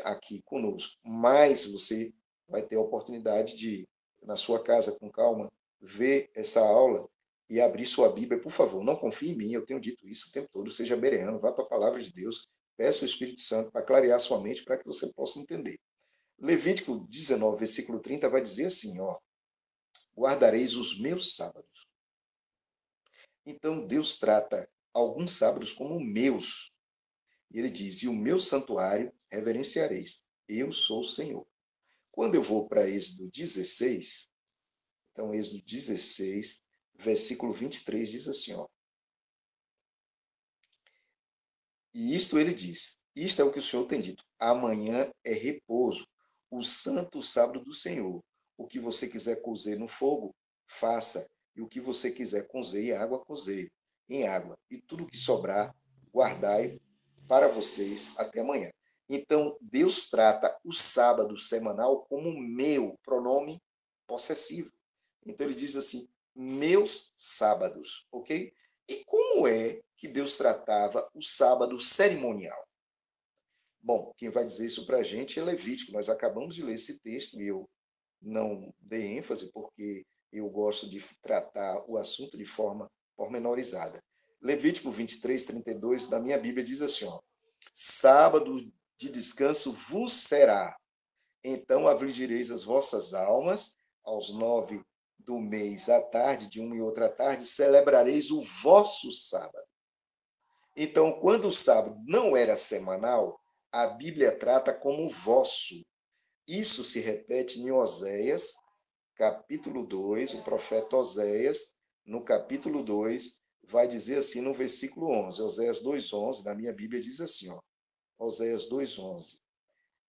[SPEAKER 1] aqui conosco, mas você vai ter a oportunidade de, na sua casa, com calma, ver essa aula e abrir sua Bíblia. Por favor, não confie em mim, eu tenho dito isso o tempo todo, seja bereano, vá para a palavra de Deus, peça o Espírito Santo para clarear sua mente para que você possa entender. Levítico 19, versículo 30, vai dizer assim, ó, guardareis os meus sábados. Então Deus trata alguns sábados como meus. E ele diz, e o meu santuário reverenciareis. Eu sou o Senhor. Quando eu vou para Êxodo 16, então Êxodo 16, versículo 23 diz assim, ó. E isto ele diz, isto é o que o Senhor tem dito, amanhã é repouso, o santo sábado do Senhor. O que você quiser cozer no fogo, faça. E o que você quiser cozer em água, cozeie em água. E tudo que sobrar, guardai para vocês até amanhã. Então, Deus trata o sábado semanal como meu, pronome possessivo. Então, ele diz assim, meus sábados, ok? E como é que Deus tratava o sábado cerimonial? Bom, quem vai dizer isso para a gente é Levítico. Nós acabamos de ler esse texto e eu não dei ênfase porque eu gosto de tratar o assunto de forma pormenorizada. Levítico 23, 32 da minha Bíblia diz assim, ó, sábado de descanso vos será. Então afligireis as vossas almas, aos 9 do mês à tarde, de uma e outra tarde, celebrareis o vosso sábado. Então, quando o sábado não era semanal, a Bíblia trata como vosso. Isso se repete em Oséias, capítulo 2, o profeta Oséias, no capítulo 2, vai dizer assim no versículo 11, Oséias 2:11, na minha Bíblia diz assim, ó, Oséias 2:11.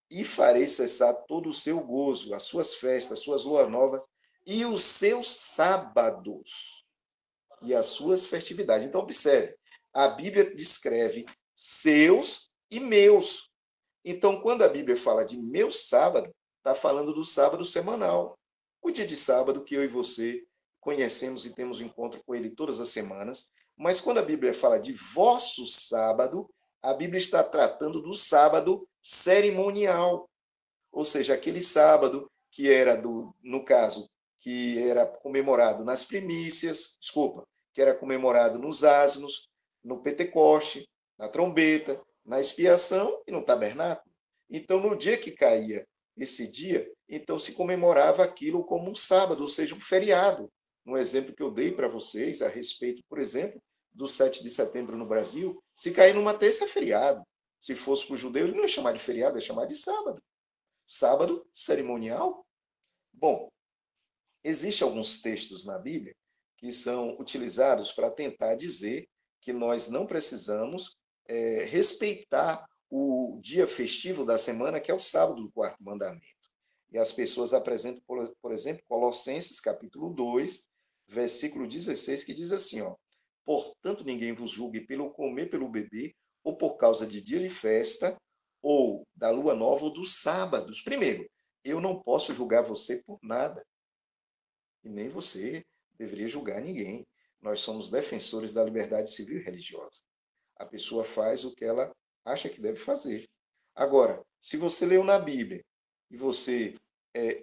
[SPEAKER 1] E farei cessar todo o seu gozo, as suas festas, as suas luas novas e os seus sábados e as suas festividades. Então, observe, a Bíblia descreve seus e meus. Então, quando a Bíblia fala de meu sábado, está falando do sábado semanal. O dia de sábado que eu e você conhecemos e temos encontro com ele todas as semanas, Mas quando a Bíblia fala de vosso sábado, a Bíblia está tratando do sábado cerimonial, ou seja, aquele sábado que era no caso, que era comemorado nas primícias, desculpa, que era comemorado nos asnos, no Pentecoste, na trombeta, na expiação e no tabernáculo. Então, no dia que caía esse dia, então se comemorava aquilo como um sábado, ou seja, um feriado. Um exemplo que eu dei para vocês a respeito, por exemplo, do 7 de setembro no Brasil, se cair numa terça é feriado. Se fosse para o judeu, ele não ia chamar de feriado, ia chamar de sábado. Sábado cerimonial? Bom, existem alguns textos na Bíblia que são utilizados para tentar dizer que nós não precisamos respeitar o dia festivo da semana, que é o sábado do quarto mandamento. E as pessoas apresentam, por exemplo, Colossenses capítulo 2, versículo 16, que diz assim, ó, portanto, ninguém vos julgue pelo comer, pelo beber, ou por causa de dia de festa, ou da lua nova, ou dos sábados. Primeiro, eu não posso julgar você por nada. E nem você deveria julgar ninguém. Nós somos defensores da liberdade civil e religiosa. A pessoa faz o que ela acha que deve fazer. Agora, se você leu na Bíblia e você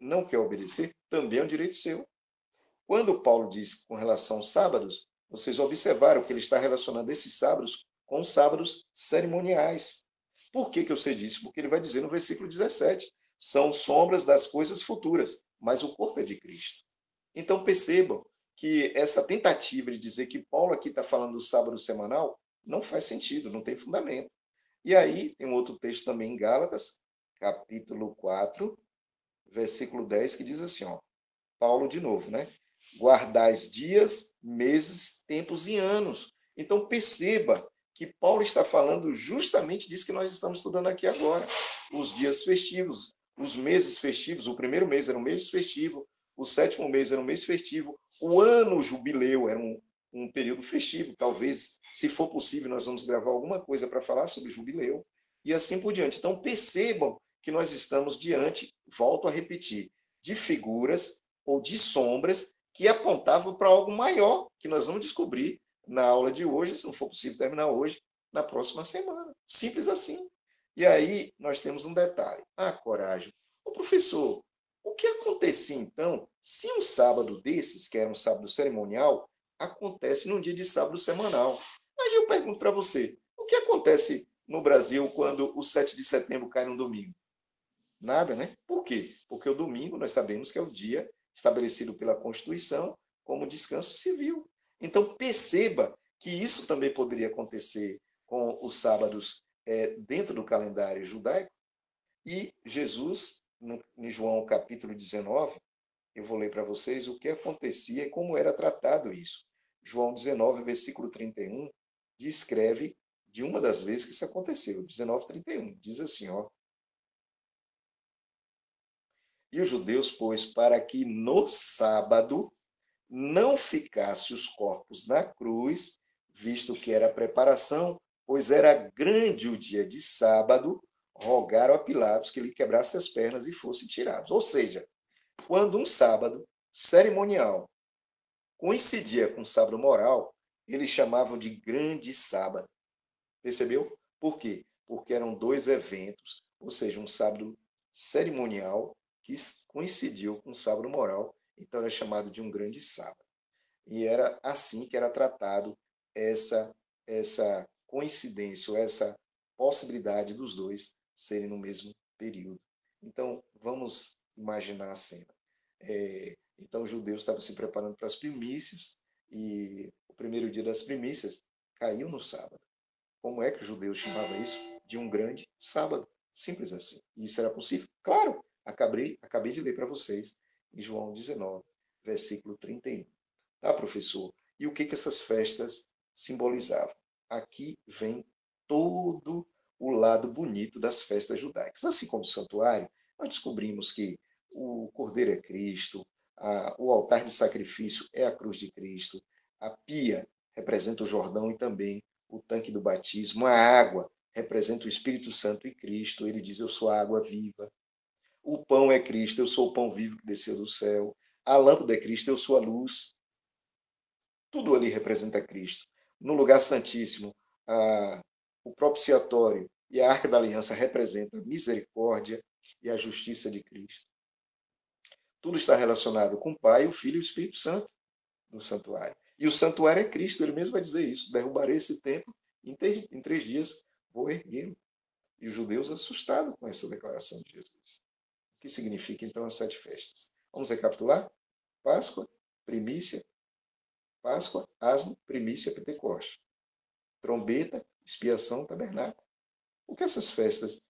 [SPEAKER 1] não quer obedecer, também é um direito seu. Quando Paulo diz com relação aos sábados, vocês observaram que ele está relacionando esses sábados com os sábados cerimoniais. Por que eu sei disso? Porque ele vai dizer no versículo 17: são sombras das coisas futuras, mas o corpo é de Cristo. Então percebam que essa tentativa de dizer que Paulo aqui está falando do sábado semanal não faz sentido, não tem fundamento. E aí tem um outro texto também em Gálatas, capítulo 4, versículo 10, que diz assim, ó, Paulo de novo, né? Guardais dias, meses, tempos e anos. Então perceba que Paulo está falando justamente disso que nós estamos estudando aqui agora. Os dias festivos, os meses festivos, o primeiro mês era um mês festivo, o sétimo mês era um mês festivo, o ano jubileu era um período festivo. Talvez, se for possível, nós vamos gravar alguma coisa para falar sobre jubileu e assim por diante. Então percebam que nós estamos diante, volto a repetir, de figuras ou de sombras que apontavam para algo maior, que nós vamos descobrir na aula de hoje, se não for possível terminar hoje, na próxima semana. Simples assim. E aí nós temos um detalhe. Ah, coragem. Ô professor, o que acontecia então se um sábado desses, que era um sábado cerimonial, acontece num dia de sábado semanal? Aí eu pergunto para você, o que acontece no Brasil quando o 7 de setembro cai no domingo? Nada, né? Por quê? Porque o domingo nós sabemos que é o dia estabelecido pela Constituição como descanso civil. Então perceba que isso também poderia acontecer com os sábados dentro do calendário judaico. E Jesus, em João capítulo 19, eu vou ler para vocês o que acontecia e como era tratado isso. João 19, versículo 31, descreve de uma das vezes que isso aconteceu. 19, 31. Diz assim, ó. E os judeus, pois, para que no sábado não ficasse os corpos na cruz, visto que era preparação, pois era grande o dia de sábado, rogaram a Pilatos que lhe quebrasse as pernas e fosse tirado. Ou seja, quando um sábado cerimonial coincidia com o sábado moral, eles chamavam de grande sábado. Percebeu? Por quê? Porque eram dois eventos, ou seja, um sábado cerimonial que coincidiu com o sábado moral, então era chamado de um grande sábado. E era assim que era tratado essa coincidência, ou essa possibilidade dos dois serem no mesmo período. Então, vamos imaginar a cena. Então, os judeus estavam se preparando para as primícias, e o primeiro dia das primícias caiu no sábado. Como é que os judeus chamavam isso? De um grande sábado. Simples assim. E isso era possível? Claro! Acabei de ler para vocês em João 19, versículo 31. Tá, professor? E o que essas festas simbolizavam? Aqui vem todo o lado bonito das festas judaicas. Assim como o santuário, nós descobrimos que o Cordeiro é Cristo, o altar de sacrifício é a cruz de Cristo, a pia representa o Jordão e também o tanque do batismo, a água representa o Espírito Santo e Cristo, ele diz, eu sou a água viva. O pão é Cristo, eu sou o pão vivo que desceu do céu. A lâmpada é Cristo, eu sou a luz. Tudo ali representa Cristo. no lugar santíssimo, o propiciatório e a Arca da Aliança representam a misericórdia e a justiça de Cristo. Tudo está relacionado com o Pai, o Filho e o Espírito Santo no santuário. E o santuário é Cristo, ele mesmo vai dizer isso: derrubarei esse templo, em 3 dias vou erguê-lo. E os judeus assustados com essa declaração de Jesus. O que significa, então, as 7 festas? Vamos recapitular? Páscoa, primícia, Páscoa, asmo, primícia, Pentecoste. Trombeta, expiação, tabernáculo. O que essas festas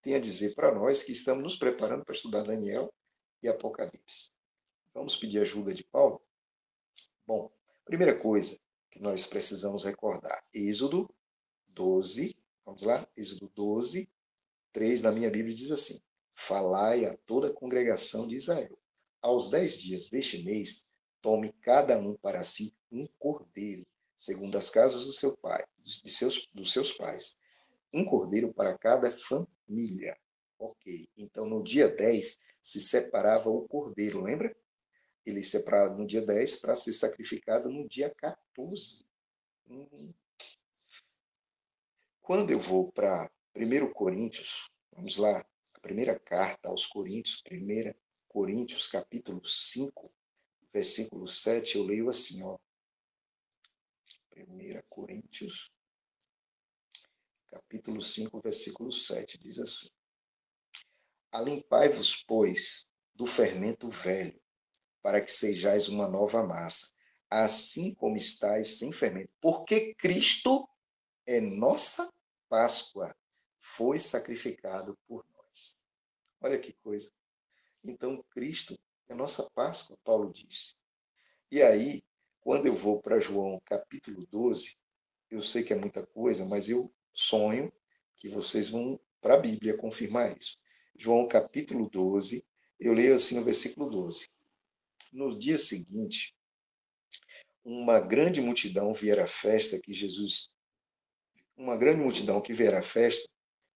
[SPEAKER 1] têm a dizer para nós que estamos nos preparando para estudar Daniel e Apocalipse? Vamos pedir ajuda de Paulo? Bom, primeira coisa que nós precisamos recordar, Êxodo 12, vamos lá? Êxodo 12, 3 na minha Bíblia diz assim: falai a toda a congregação de Israel. Aos 10 dias deste mês, tome cada um para si um cordeiro, segundo as casas do seu pai, dos seus pais. Um cordeiro para cada família. Ok. Então, no dia 10, se separava o cordeiro, lembra? Ele separava no dia 10 para ser sacrificado no dia 14. Quando eu vou para 1 Coríntios, vamos lá, a primeira carta aos Coríntios, 1 Coríntios, capítulo 5, versículo 7, eu leio assim, ó. 1 Coríntios, capítulo 5, versículo 7, diz assim: alimpai-vos, pois, do fermento velho, para que sejais uma nova massa, assim como estáis sem fermento. Porque Cristo é nossa Páscoa, foi sacrificado por nós. Olha que coisa. Então, Cristo é nossa Páscoa, Paulo disse. E aí, quando eu vou para João capítulo 12, eu sei que é muita coisa, mas eu sonho que vocês vão para a Bíblia confirmar isso. João capítulo 12, eu leio assim o versículo 12. No dia seguinte, uma grande multidão viera à festa que Jesus, uma grande multidão que viera à festa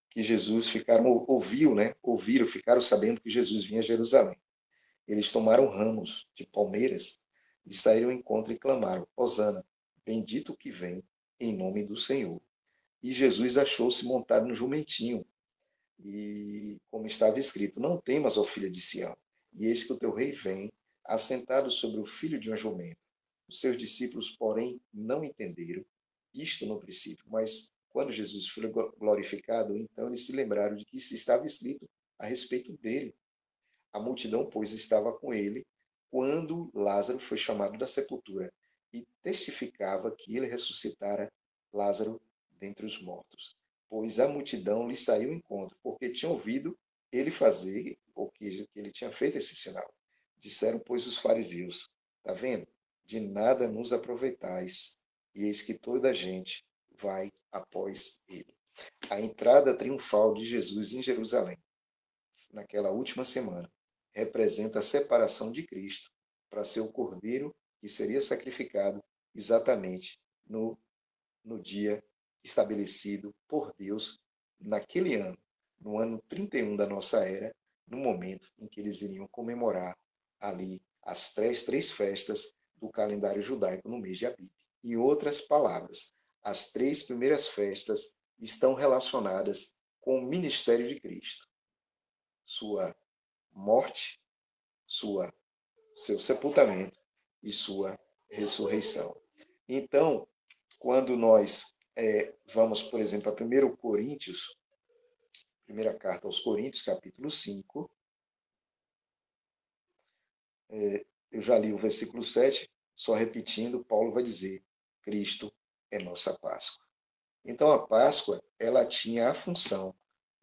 [SPEAKER 1] que Jesus ouviram, ficaram sabendo que Jesus vinha a Jerusalém. Eles tomaram ramos de palmeiras e saíram ao encontro e clamaram: Hosana, bendito o que vem em nome do Senhor. E Jesus achou-se montado no jumentinho. E como estava escrito: não temas, ó filha de Sião, e eis que o teu rei vem, assentado sobre o filho de uma jumenta. Os seus discípulos, porém, não entenderam isto no princípio, mas quando Jesus foi glorificado, então eles se lembraram de que isso estava escrito a respeito dele. A multidão, pois, estava com ele quando Lázaro foi chamado da sepultura e testificava que ele ressuscitara Lázaro dentre os mortos. Pois a multidão lhe saiu ao encontro, porque tinha ouvido ele fazer, ou que ele tinha feito esse sinal. Disseram, pois, os fariseus: está vendo? De nada nos aproveitais, e eis que toda a gente vai após ele. A entrada triunfal de Jesus em Jerusalém, naquela última semana, representa a separação de Cristo para ser o cordeiro que seria sacrificado exatamente no dia estabelecido por Deus naquele ano, no ano 31 da nossa era, no momento em que eles iriam comemorar ali as três festas do calendário judaico no mês de Abib. Em outras palavras, as 3 primeiras festas estão relacionadas com o ministério de Cristo, sua morte, seu sepultamento e sua ressurreição. Então, quando nós vamos, por exemplo, a 1 Coríntios, primeira carta aos Coríntios, capítulo 5, eu já li o versículo 7, só repetindo, Paulo vai dizer: Cristo é nossa Páscoa. Então, a Páscoa, ela tinha a função,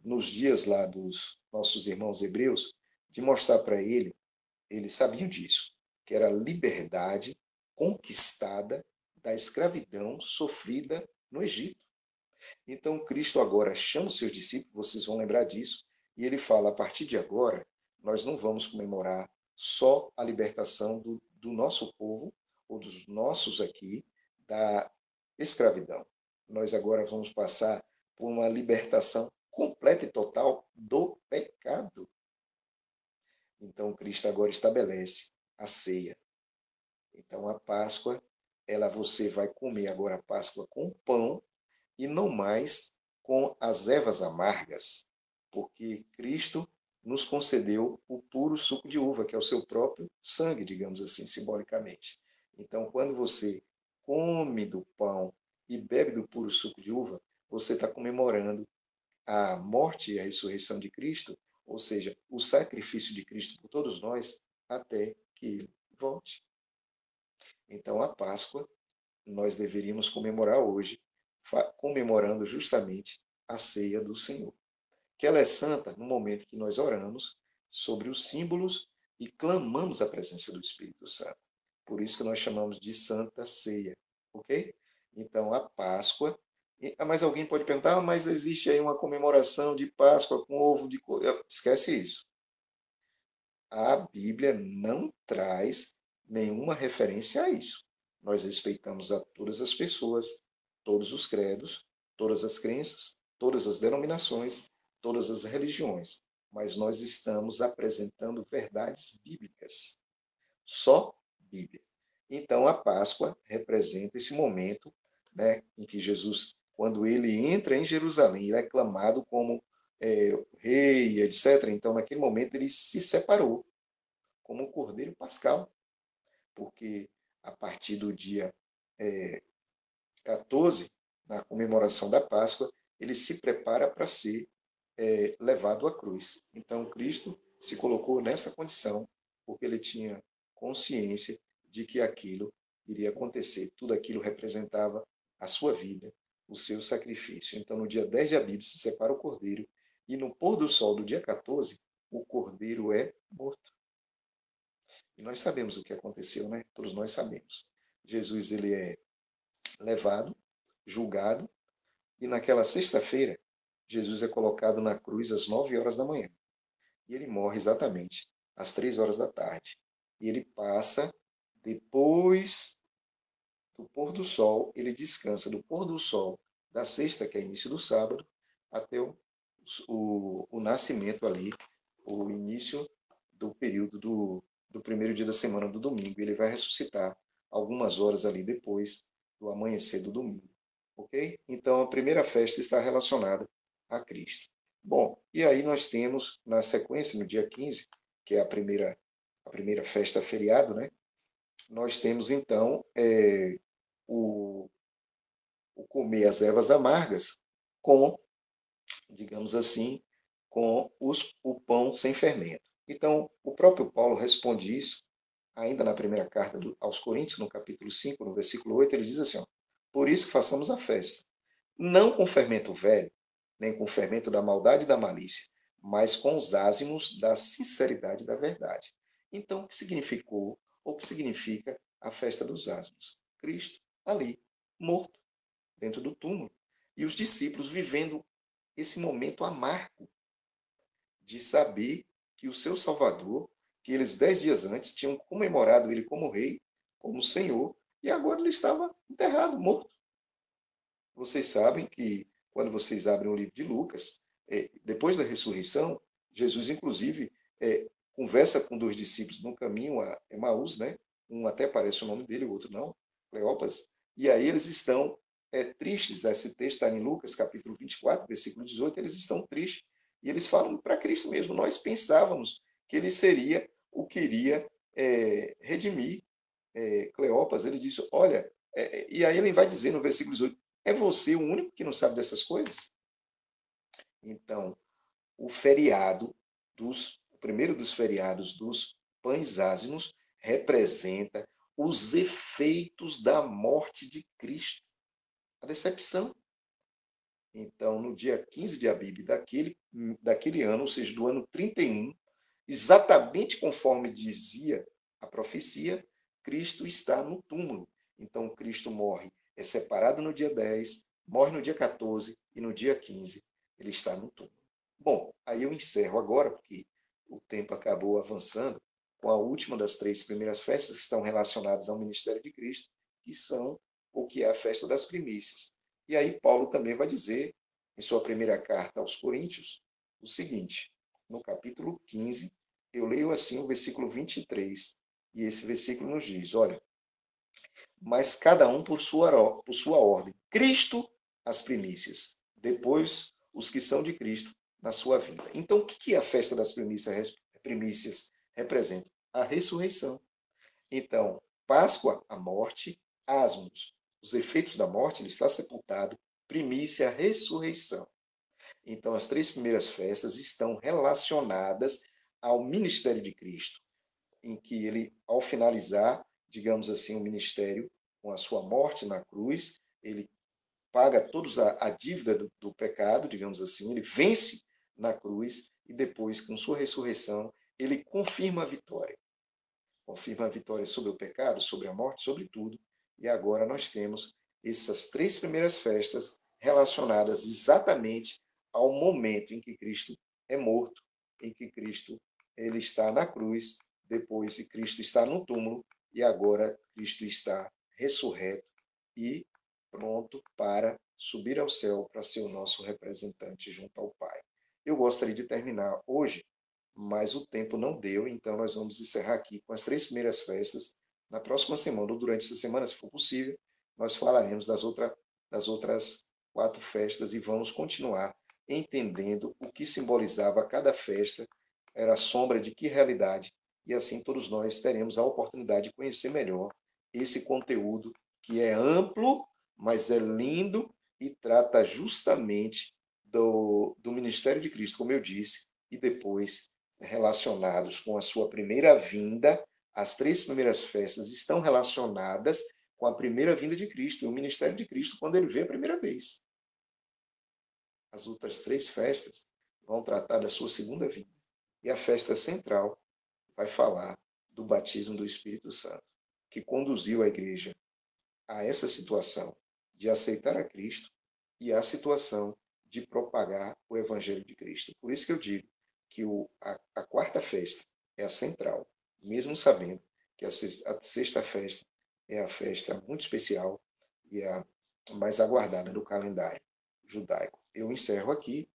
[SPEAKER 1] nos dias lá dos nossos irmãos hebreus, de mostrar para eles sabiam disso, que era a liberdade conquistada da escravidão sofrida no Egito. Então, Cristo agora chama os seus discípulos, vocês vão lembrar disso, e ele fala: a partir de agora, nós não vamos comemorar só a libertação do nosso povo, ou dos nossos aqui, da escravidão. Nós agora vamos passar por uma libertação completa e total do pecado. Então, Cristo agora estabelece a ceia. Então, a Páscoa você vai comer agora a Páscoa com pão e não mais com as ervas amargas, porque Cristo nos concedeu o puro suco de uva, que é o seu próprio sangue, digamos assim, simbolicamente. Então, quando você come do pão e bebe do puro suco de uva, você está comemorando a morte e a ressurreição de Cristo, ou seja, o sacrifício de Cristo por todos nós, até que ele volte. Então, a Páscoa nós deveríamos comemorar hoje, comemorando justamente a ceia do Senhor. Que ela é santa no momento que nós oramos sobre os símbolos e clamamos a presença do Espírito Santo. Por isso que nós chamamos de Santa Ceia, ok? Então, a Páscoa. Mas alguém pode perguntar, mas existe aí uma comemoração de Páscoa com ovo de coelho. Esquece isso. A Bíblia não traz nenhuma referência a isso. Nós respeitamos a todas as pessoas, todos os credos, todas as crenças, todas as denominações, todas as religiões, mas nós estamos apresentando verdades bíblicas, só Bíblia. Então a Páscoa representa esse momento, né, em que Jesus, quando ele entra em Jerusalém, ele é aclamado como rei, etc. Então naquele momento ele se separou como um cordeiro pascal, porque a partir do dia 14, na comemoração da Páscoa, ele se prepara para ser levado à cruz. Então, Cristo se colocou nessa condição porque ele tinha consciência de que aquilo iria acontecer. Tudo aquilo representava a sua vida, o seu sacrifício. Então, no dia 10 de Abib, se separa o cordeiro e no pôr do sol do dia 14, o cordeiro é morto. E nós sabemos o que aconteceu, né? Todos nós sabemos. Jesus ele é levado, julgado, e naquela sexta-feira, Jesus é colocado na cruz às 9 horas da manhã. E ele morre exatamente às 3 horas da tarde. E ele passa, depois do pôr do sol, ele descansa do pôr do sol da sexta, que é início do sábado, até o nascimento ali, o início do período do primeiro dia da semana do domingo. Ele vai ressuscitar algumas horas ali depois do amanhecer do domingo. Ok? Então a primeira festa está relacionada a Cristo. Bom, e aí nós temos na sequência, no dia 15, que é a primeira festa feriado, né? Nós temos então o, o comer as ervas amargas com, digamos assim, com o pão sem fermento. Então, o próprio Paulo responde isso, ainda na primeira carta aos Coríntios, no capítulo 5, no versículo 8, ele diz assim, ó, por isso que façamos a festa, não com fermento velho, nem com fermento da maldade e da malícia, mas com os ázimos da sinceridade e da verdade. Então, o que significou, ou o que significa a festa dos ázimos? Cristo ali, morto, dentro do túmulo, e os discípulos vivendo esse momento amargo de saber que o seu Salvador, que eles 10 dias antes tinham comemorado ele como rei, como Senhor, e agora ele estava enterrado, morto. Vocês sabem que quando vocês abrem o livro de Lucas, depois da ressurreição, Jesus, inclusive, conversa com dois discípulos no caminho a Emaús, né? Um até parece o nome dele, o outro não, Cleopas, e aí eles estão tristes. Esse texto está em Lucas, capítulo 24, versículo 18, eles estão tristes, e eles falam para Cristo mesmo, nós pensávamos que ele seria o que iria redimir Cleopas. Ele disse, olha, e aí ele vai dizer no versículo 18, é você o único que não sabe dessas coisas? Então, o feriado o primeiro dos feriados dos pães ázimos representa os efeitos da morte de Cristo, a decepção. Então, no dia 15 de Abib daquele ano, ou seja, do ano 31, exatamente conforme dizia a profecia, Cristo está no túmulo. Então, Cristo morre, é separado no dia 10, morre no dia 14 e no dia 15 ele está no túmulo. Bom, aí eu encerro agora, porque o tempo acabou avançando, com a última das três primeiras festas que estão relacionadas ao ministério de Cristo, que são o que é a festa das primícias. E aí Paulo também vai dizer, em sua primeira carta aos Coríntios, o seguinte, no capítulo 15, eu leio assim o versículo 23, e esse versículo nos diz, olha, mas cada um por sua ordem. Cristo, as primícias. Depois, os que são de Cristo na sua vida. Então, o que a festa das primícias representa? A ressurreição. Então, Páscoa, a morte, asmos, os efeitos da morte, ele está sepultado, primícia, ressurreição. Então, as três primeiras festas estão relacionadas ao ministério de Cristo, em que ele, ao finalizar, digamos assim, o ministério com a sua morte na cruz, ele paga todos a dívida do pecado, digamos assim, ele vence na cruz e depois, com sua ressurreição, ele confirma a vitória. Confirma a vitória sobre o pecado, sobre a morte, sobre tudo. E agora nós temos essas três primeiras festas relacionadas exatamente ao momento em que Cristo é morto, em que Cristo ele está na cruz, depois Cristo está no túmulo e agora Cristo está ressurreto e pronto para subir ao céu para ser o nosso representante junto ao Pai. Eu gostaria de terminar hoje, mas o tempo não deu, então nós vamos encerrar aqui com as três primeiras festas. Na próxima semana, ou durante essa semana, se for possível, nós falaremos das outras quatro festas e vamos continuar entendendo o que simbolizava cada festa, era a sombra de que realidade, e assim todos nós teremos a oportunidade de conhecer melhor esse conteúdo que é amplo, mas é lindo e trata justamente do ministério de Cristo, como eu disse, e depois relacionados com a sua primeira vinda. As três primeiras festas estão relacionadas com a primeira vinda de Cristo, e o ministério de Cristo quando ele veio a primeira vez. As outras três festas vão tratar da sua segunda vinda. E a festa central vai falar do batismo do Espírito Santo, que conduziu a igreja a essa situação de aceitar a Cristo e a situação de propagar o Evangelho de Cristo. Por isso que eu digo que a quarta festa é a central, mesmo sabendo que a sexta festa é a festa muito especial e a mais aguardada do calendário judaico. Eu encerro aqui,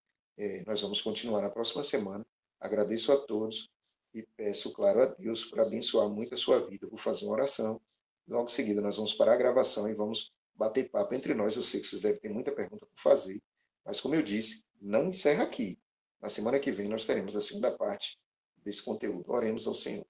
[SPEAKER 1] nós vamos continuar na próxima semana. Agradeço a todos e peço, claro, a Deus para abençoar muito a sua vida. Vou fazer uma oração. Logo em seguida, nós vamos parar a gravação e vamos bater papo entre nós. Eu sei que vocês devem ter muita pergunta por fazer, mas como eu disse, não encerra aqui. Na semana que vem nós teremos a segunda parte desse conteúdo. Oremos ao Senhor.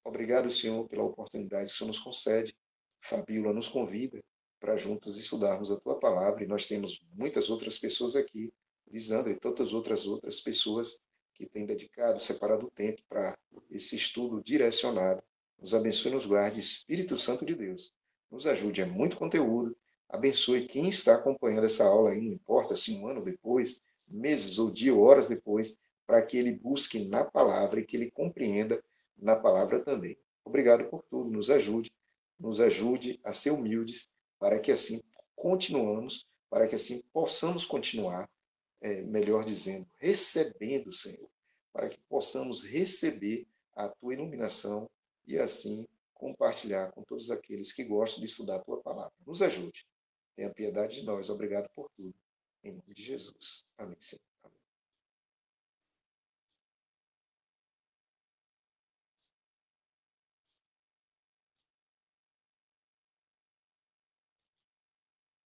[SPEAKER 1] Obrigado, Senhor, pela oportunidade que o Senhor nos concede. Fabíola nos convida para juntos estudarmos a Tua palavra e nós temos muitas outras pessoas aqui, Lisandra e tantas outras pessoas que têm dedicado, separado o tempo para esse estudo direcionado. Nos abençoe e nos guarde, Espírito Santo de Deus. Nos ajude, é muito conteúdo. Abençoe quem está acompanhando essa aula aí, não importa se um ano depois, meses ou dia ou horas depois, para que ele busque na palavra e que ele compreenda na palavra também. Obrigado por tudo, nos ajude a ser humildes, para que assim continuamos, para que assim possamos continuar, melhor dizendo, recebendo, Senhor, para que possamos receber a Tua iluminação e assim compartilhar com todos aqueles que gostam de estudar a Tua palavra. Nos ajude. Tenha piedade de nós. Obrigado por tudo. Em nome de Jesus. Amém, Senhor.